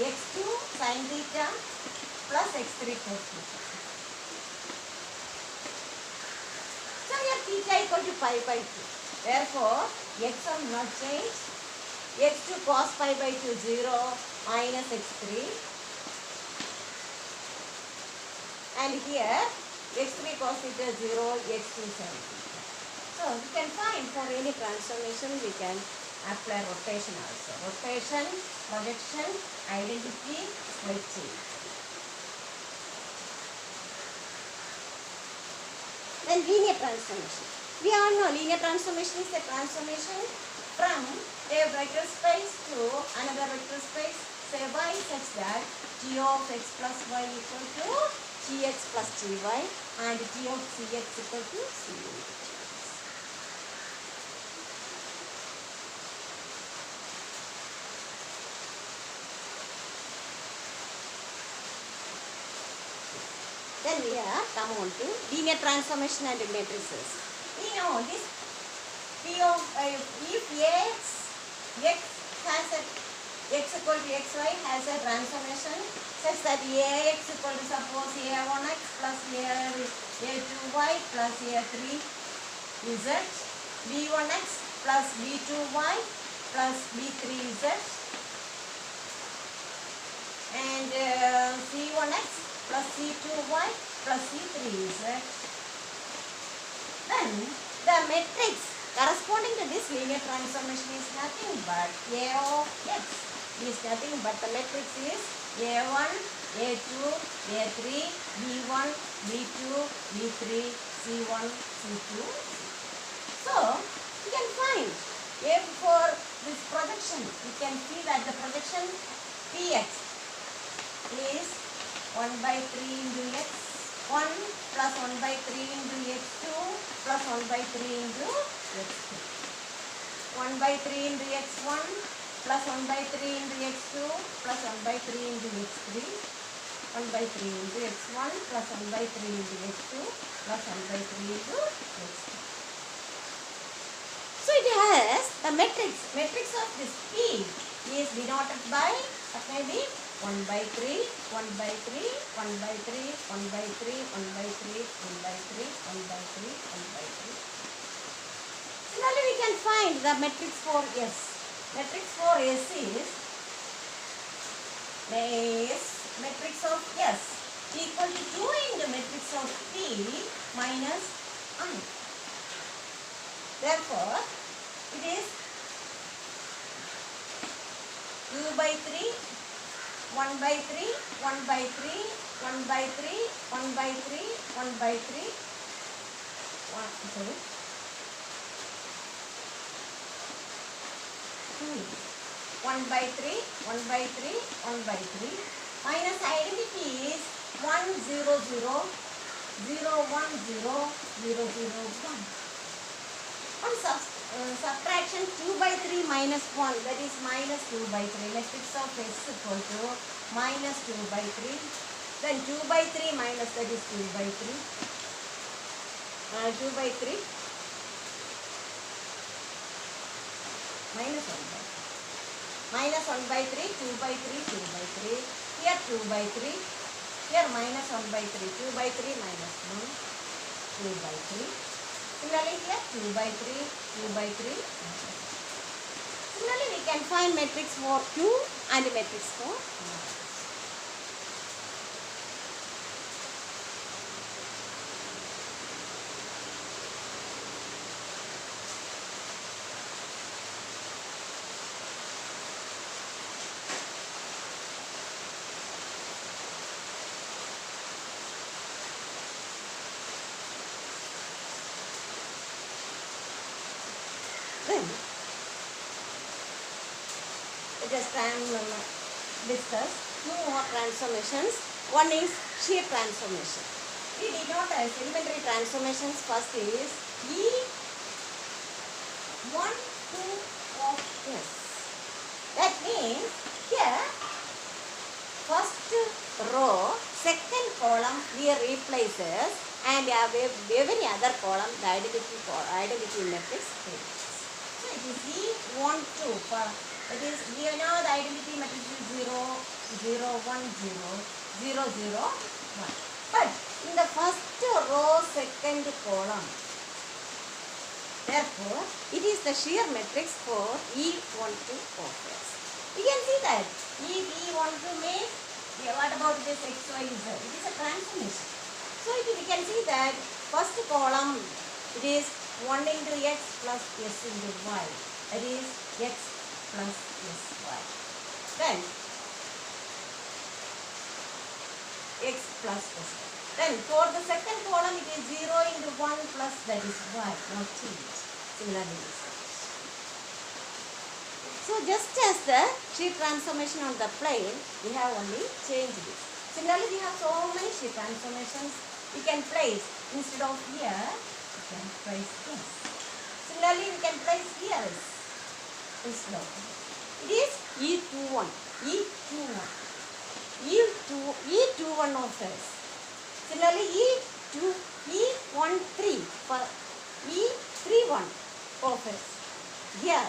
x2 sin theta plus x3 cos theta. So here theta equal to pi by 2. Therefore, x1 not change, x2 cos pi by 2 0 minus x3. And here x3 cos theta 0, x2 sin theta. So we can find for any transformation we can apply rotation also. Rotation, projection, identity, split change. Then linear transformation. We all know linear transformation is a transformation from a vector space to another vector space, say y, such that g of x plus y equal to gx plus gy and g of cx equal to c into gx. Then we have come on to linear transformation and matrices. We know this P of if x has a x equal to xy has a transformation such that ax equal to suppose a1x plus a2y plus a3z, b1x plus b2y plus b3z and c1x plus c2y plus c3z. Then the matrix corresponding to this linear transformation is nothing but a of x. Is nothing but the matrix is a1, a2, a3, b1, b2, b3, c1, c2. So we can find if for this projection we can see that the projection px is 1 by 3 into x1 plus 1 by 3 into x2 plus 1 by 3 into x3. 1 by 3 into x1 plus 1 by 3 into x2 plus 1 by 3 into x3. 1 by 3 into x1 plus 1 by 3 into x2 plus 1 by 3 into x3. So it has the matrix of this P is denoted by what may be 1 by 3, 1 by 3, 1 by 3, 1 by 3, 1 by 3, 1 by 3, 1 by 3, 1 by 3. Similarly, we can find the matrix for S. Matrix for S is matrix of S equal to 2 into matrix of P minus I. Therefore, it is 2 by 3, 1 by 3, 1 by 3, 1 by 3, 1 by 3, 1 by 3, 1 by 3, 1 by 3, 1 by 3 minus identity is 1 0 0 0 1 0 0 0 1. On subtraction 2 by 3 minus 1, that is minus 2 by 3. Matrix of S equal to minus 2 by 3. Then 2 by 3 minus, that is 2 by 3. 2 by 3 minus 1 by 3. Minus 1 by 3, 2 by 3, 2 by 3. Here 2 by 3. Here minus 1 by 3. 2 by 3 minus 1. 2 by 3. Similarly here 2 by 3, 2 by 3. Similarly we can find matrix for Q and matrix for R. Then let us discuss two more transformations. One is shear transformation. We denote as elementary transformations. First is E1, 2 of S. That means here first row, second column we replaces, and every other column the identity matrix fails. So it is E1, 2. It is, we know the identity matrix is 0, 0, 1, 0, 0, 0, 1. But in the first row, second column, therefore, it is the shear matrix for E12 of S. You can see that if E12 means, what about this X, Y, Z? It is a transformation. So we can see that first column, it is 1 into X plus S into Y. That is X plus SY. Then X plus SY. Then for the second column, it is 0 into 1 plus, that is Y, not change. Similarly, so just as the shear transformation on the plane, we have only changed this. Similarly, we have so many shear transformations. We can place, instead of here, we can place this. Similarly, we can place here instead of here. It is E21, E21, E21 of S. Similarly, E13 for E31 of S. Here,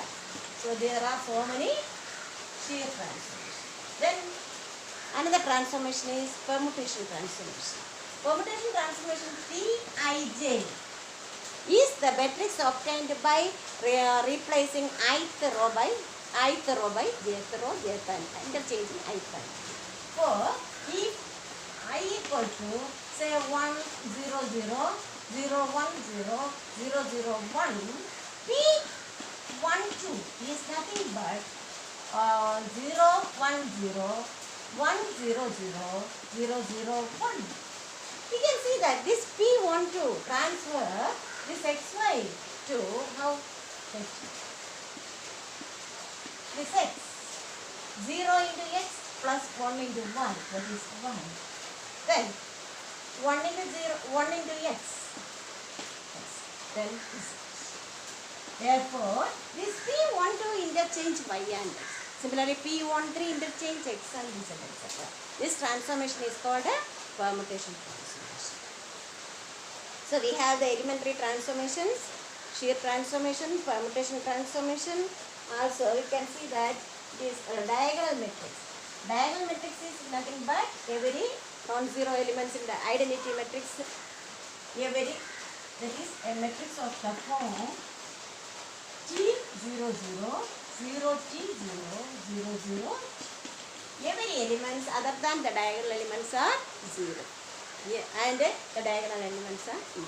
so there are so many shear transformations. Then another transformation is permutation transformation. Permutation transformation Pij is the matrix obtained by replacing ith row by jth row, interchanging ith. For if I equal to say 1, 0, 0, 0, 1, 0, 0, 0, 1, P1, 2 is nothing but 0, 1, 0, 1, 0, 0, 0, 0, 1. You can see that this P12 transfer this XY to how this X 0 into X plus 1 into 1, that is 1. Then 1 into 0, 1 into X. Yes. Then this. Therefore, this P12 interchange Y and X. Similarly, P13 interchange X and Z, etc. This transformation is called a permutation transformation. So we have the elementary transformations, shear transformation, permutation transformation. Also, we can see that this diagonal matrix. Diagonal matrix is nothing but every non-zero elements in the identity matrix. That is a matrix of the form T00, 0T0, 0, 0. Every elements other than the diagonal elements are 0. Yeah, and the diagonal elements are E.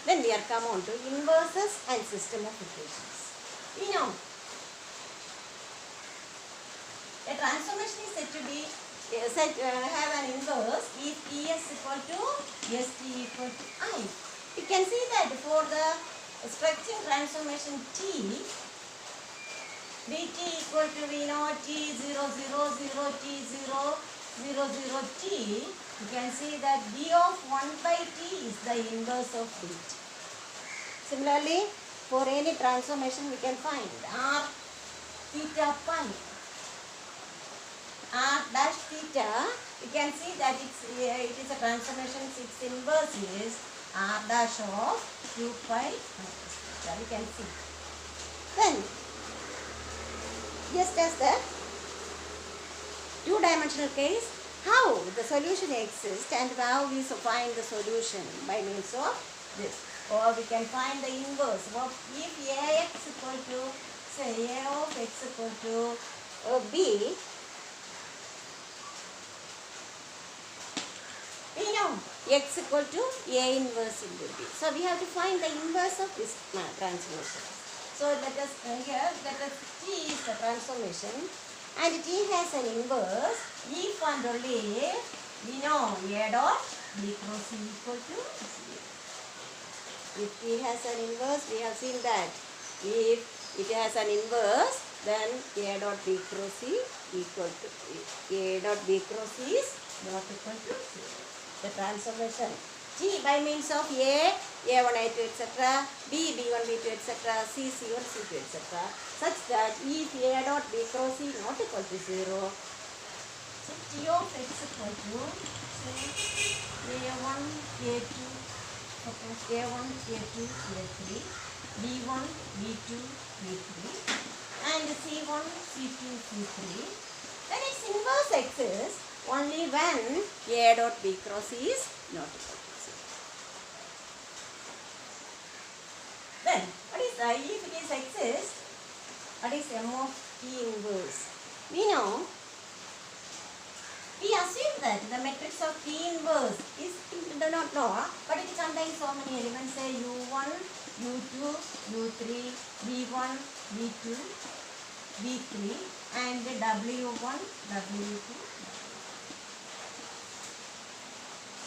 Then we are come on to inverses and system of equations. We know a transformation is said to be have an inverse if ES equal to ST equal to I. You can see that for the stretching transformation T, dt equal to we know T0, 0, 0, T0, 0, 0, T. You can see that d of 1 by T is the inverse of dt. Similarly, for any transformation we can find R theta pi. R dash theta, you can see that it is a transformation, its inverse is R dash of 2 pi minus theta. You can see. Then, just as the two-dimensional case, how the solution exists and how we find the solution by means of this. Or we can find the inverse of if Ax equal to, say A of x equal to B. We know x equal to A inverse into B. So we have to find the inverse of this transformation. So let us here, let us T is the transformation and T has an inverse if and only we know A dot B cross C equal to 0. If P has an inverse, we have seen that. If it has an inverse, then A dot B cross C equal to A dot B cross C is not equal to 0. The transformation G by means of A, A1, A2, etc., B, B1, B2, etc., C, C1, C2, etc., such that if A dot B cross C not equal to 0, so T of x equal to, say, A1, A2, suppose A1, A2, A3, B1, B2, B3, and C1, C2, C3, then its inverse exists only when A dot B cross C is not equal to 0. Then, what is if it is exists, what is M of T inverse? We know, we assume that the matrix of T inverse is, we do not know, but it contains so many elements, say U1, U2, U3, V1, V2, V3, and W1, W2.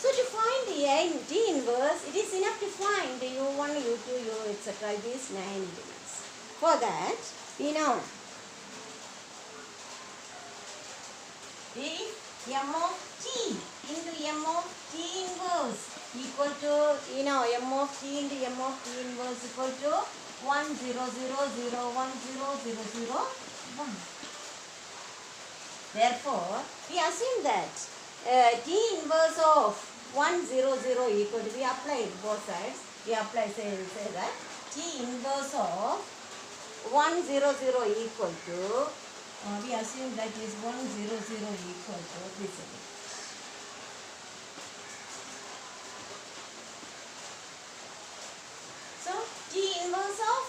So to find the T inverse, it is enough to find the U1, U2, U, etc. These 9 elements. For that, we know if M of T into M of T inverse equal to, M of T into M of T inverse equal to 1, 0, 0, 0, 1, 0, 0, 0, 1. Therefore, we assume that T inverse of 1, 0, 0 equal to, we apply both sides, we apply, say that T inverse of 1, 0, 0 equal to, we assume that is 1, 0, 0 equal to this again. So, T inverse of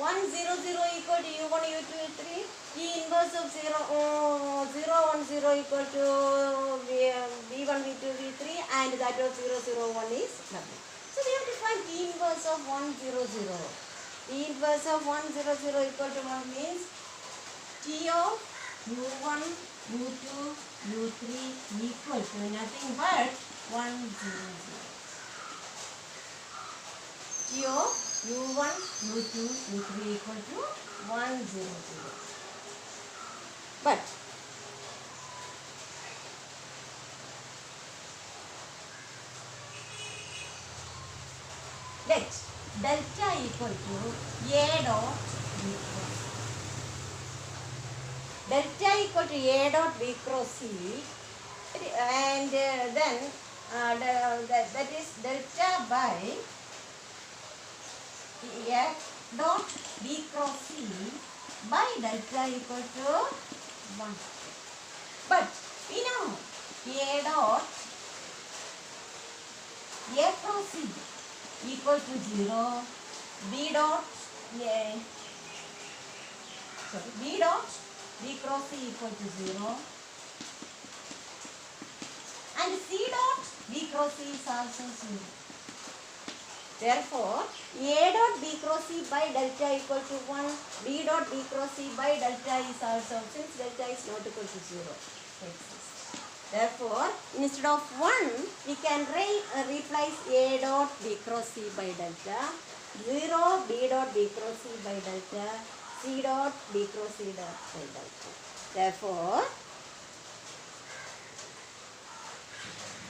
1, 0, 0 equal to U1, U2, U3, T inverse of 0, 0, 1, 0 equal to V1, V2, V3, and that of 0, 0, 1 is W. So, we have to find T inverse of 1, 0, 0. T inverse of 1, 0, 0 equal to 1 means T of U1, U2, U3 equal to nothing but 1, 0, 0. T of U1, U2, U3 equal to 1, 0, 0. But let delta equal to A dot B cross C. Delta equal to A dot B cross C, and then that is delta by A dot B cross C by delta equal to 1. But we know A dot A cross C equal to 0, B dot B dot B cross C equal to 0, and C dot B cross C is also 0. Therefore, A dot B cross C by delta equal to 1, B dot B cross C by delta is also, since delta is not equal to 0, exists. Therefore, instead of 1, we can replace A dot B cross C by delta, 0 B dot B cross C by delta, C dot B cross C dot by delta. Therefore,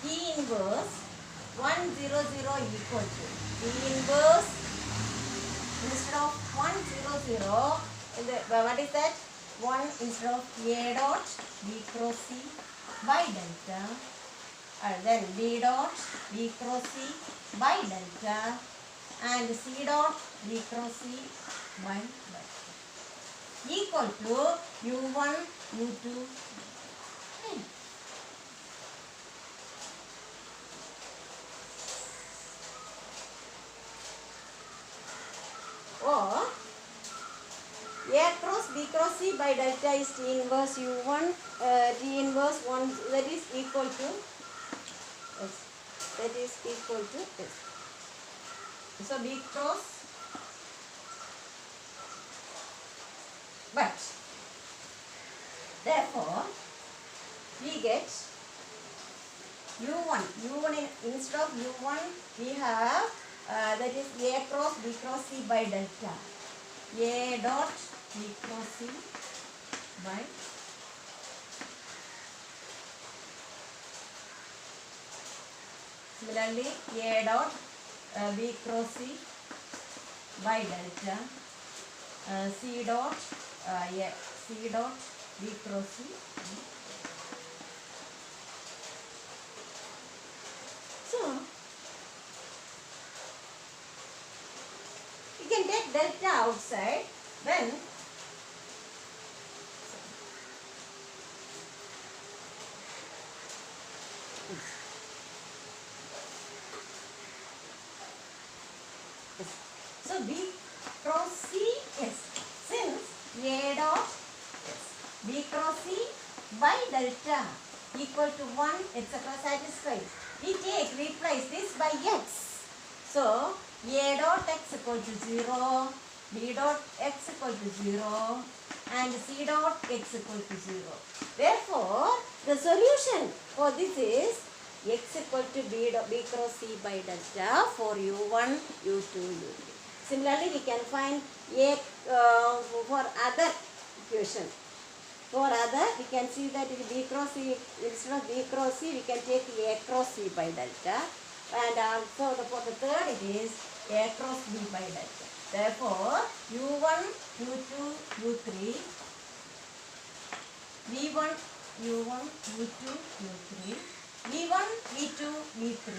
T inverse 1, 0, 0 equal to T inverse, instead of 1, 0, 0, what is that? 1 instead of A dot B cross C by delta, and then B dot B cross C by delta, and C dot B cross C by delta equal to U1, U2, or A cross B cross C by delta is T inverse U1, T inverse 1, that is equal to S. That is equal to S. So B cross, but therefore we get u1 instead of u1 we have that is a cross b cross c by delta. A dot b cross c by similarly a dot b cross c by delta c dot c dot b cross c. So you can take delta outside, then so b cross c is since a dot b cross c by delta equal to 1 etc. satisfied. We replace this by x. So a dot x equal to 0, b dot x equal to 0 and c dot x equal to 0. Therefore, the solution for this is x equal to b cross c by delta for u1, u2, u3. Similarly, we can find a for other equation. For other, we can see that it is b cross c, instead of b cross c, we can take a cross c by delta. And also for the third, it is a cross b by delta. Therefore, u1, u2, u3, v1, u1, u2, u3, v1, v2, v3,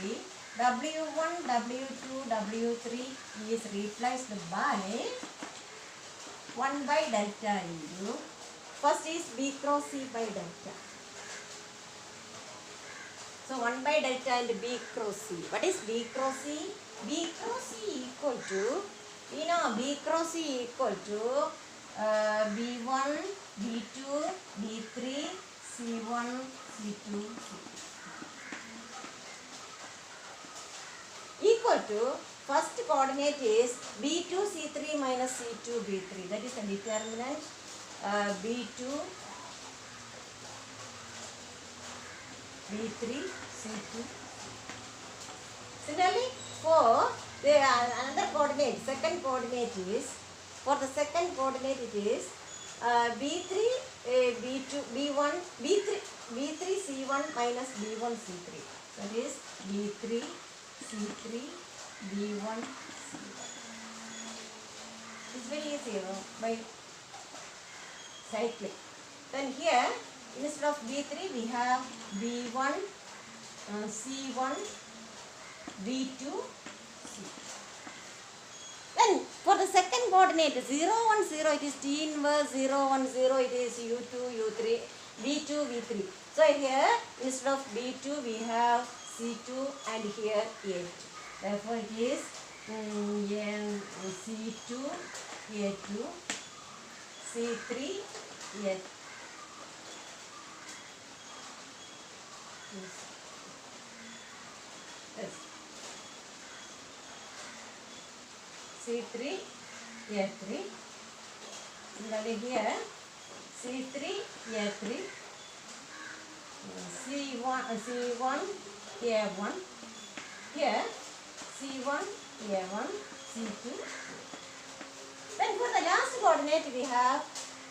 w1, w2, w3 is replaced by 1 by delta into, first is b cross c by delta. So 1 by delta and b cross c. What is b cross c? B cross c equal to, we know b cross c equal to b1, b2, b3, c1, c2, c3. Equal to, first coordinate is b2, c3 minus c2, b3. That is the determinant b2, b3, c2. Similarly, for the another coordinate, second coordinate is, for the second coordinate it is b3, b2, b1, b3, c1 minus b1, c3. That is b3, c3, b1, c1. It's very easy by cycling. Then here, instead of b3, we have b1, c1, b2, c. Then for the second coordinate 0, 1, 0, it is T inverse, 0, 1, 0, it is u2, u3, v2, v3. So here instead of b2 we have c2 and here a2. Therefore it is c2, a2, c3, a2. Yes. C3, A3. Similarly here, C3, A3, C1, A1. Here, C1, A1, C2. Then for the last coordinate we have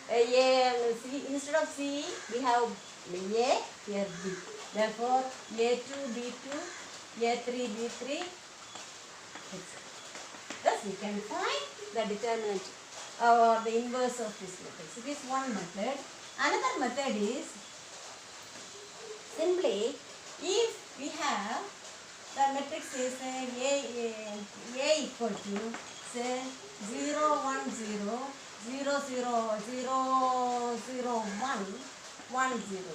C, instead of C we have A, here B. Therefore, A2, B2, A3, B3, etc. Thus, we can find the determinant or the inverse of this matrix. It is one method. Another method is simply if we have the matrix is A equal to say 0, 1, 0, 0, 0, 0, 0, 1, 1, 0, 0.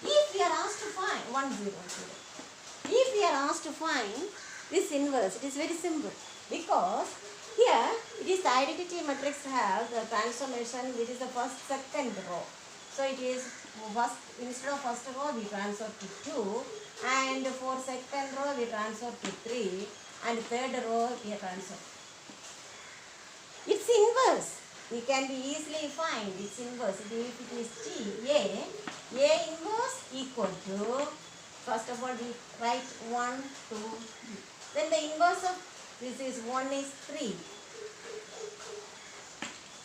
If we are asked to find 1, 0, 0. If we are asked to find this inverse, it is very simple. Because here it is the identity matrix have the transformation which is the first, second row. So it is first, instead of first row we transfer to 2 and for second row we transfer to 3 and third row we transfer. Its inverse we can be easily find its inverse. If it is T, A inverse equal to first of all we write 1, 2, 3. Then the inverse of this is 1 is 3.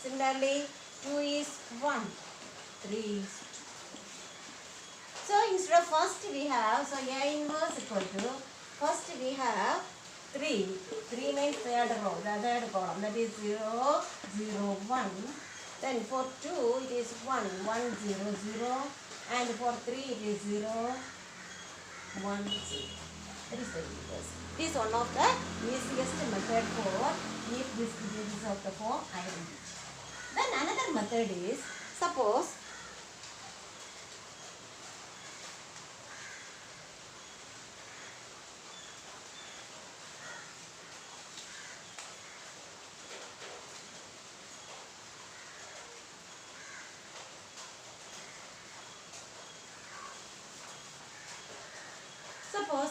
Similarly, 2 is 1, 3 is 2. So instead of first we have, so A inverse equal to, first we have 3. 3 means third row, the third column, that is 0, 0, 1. Then for 2 it is 1, 1, 0, 0. And for 3 it is 0, 1, 0. That is the inverse. It is one of the easiest method for if this is of the form identity. Then another method is, suppose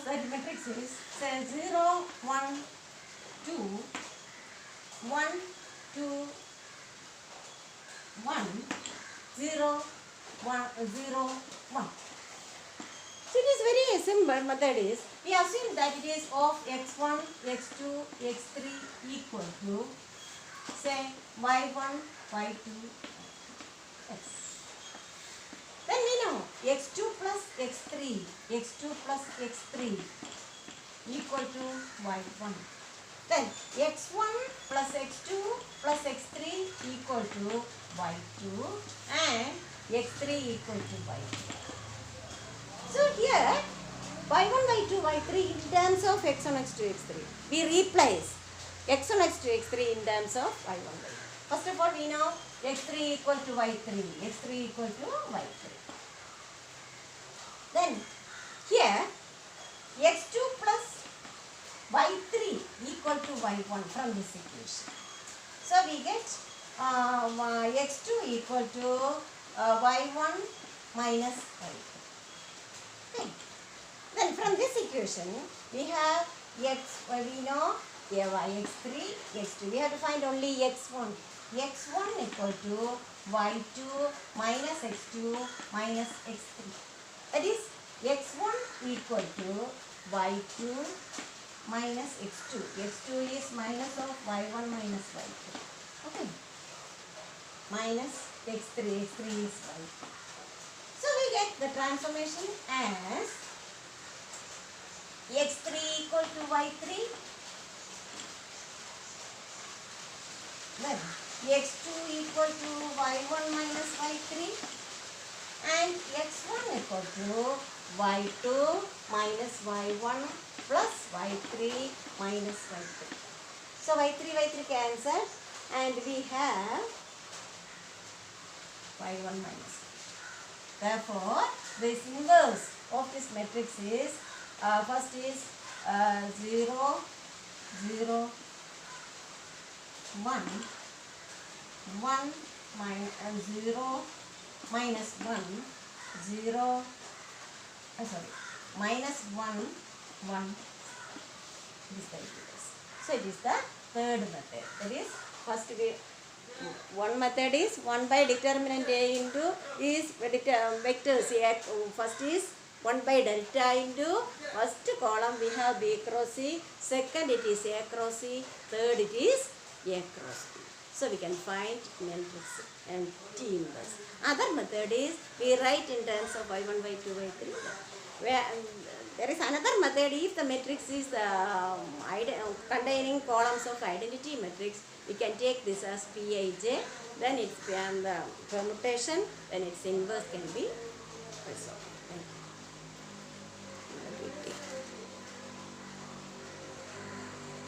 that matrix is say 0, 1, 2, 1, 2, 1, 0, 1, 0, 1. So it is very simple method is, we assume that it is of x1, x2, x3 equal to say y1, y2, x. Then we know x2 plus x3, x2 plus x3 equal to y1. Then x1 plus x2 plus x3 equal to y2 and x3 equal to y2. So here y1, y2, y3 in terms of x1, x2, x3. We replace x1, x2, x3 in terms of y1, y2. First of all we know x3 equal to y3, x3 equal to y3. Then here x2 plus y3 equal to y1 from this equation. So we get x2 equal to y1 minus y2. Okay. Then from this equation we have we know x3, x2. We have to find only x1. x1 equal to y2 minus x2 minus x3. That is x1 equal to y2 minus x2. x2 is minus of y1 minus y2. Okay. Minus x3. x3 is y2. So we get the transformation as x3 equal to y3. Then x2 equal to y1 minus y3. And x1 equal to y2 minus y1 plus y3 minus y3. So y3 cancel and we have y1 minus. Therefore, this inverse of this matrix is first is 0, 0, 1, 1 minus 0. Minus 1, 0, minus 1, 1, this is the inverse. So it is the third method. That is, first one method is 1 by determinant A into is vectors A. First is 1 by delta into first column we have B cross C, second it is A cross C, third it is A cross B. So we can find matrix and T inverse. Other method is we write in terms of y1, y2, y3. Where there is another method, if the matrix is containing columns of identity matrix, we can take this as Pij, then it's the permutation, then its inverse can be resolved.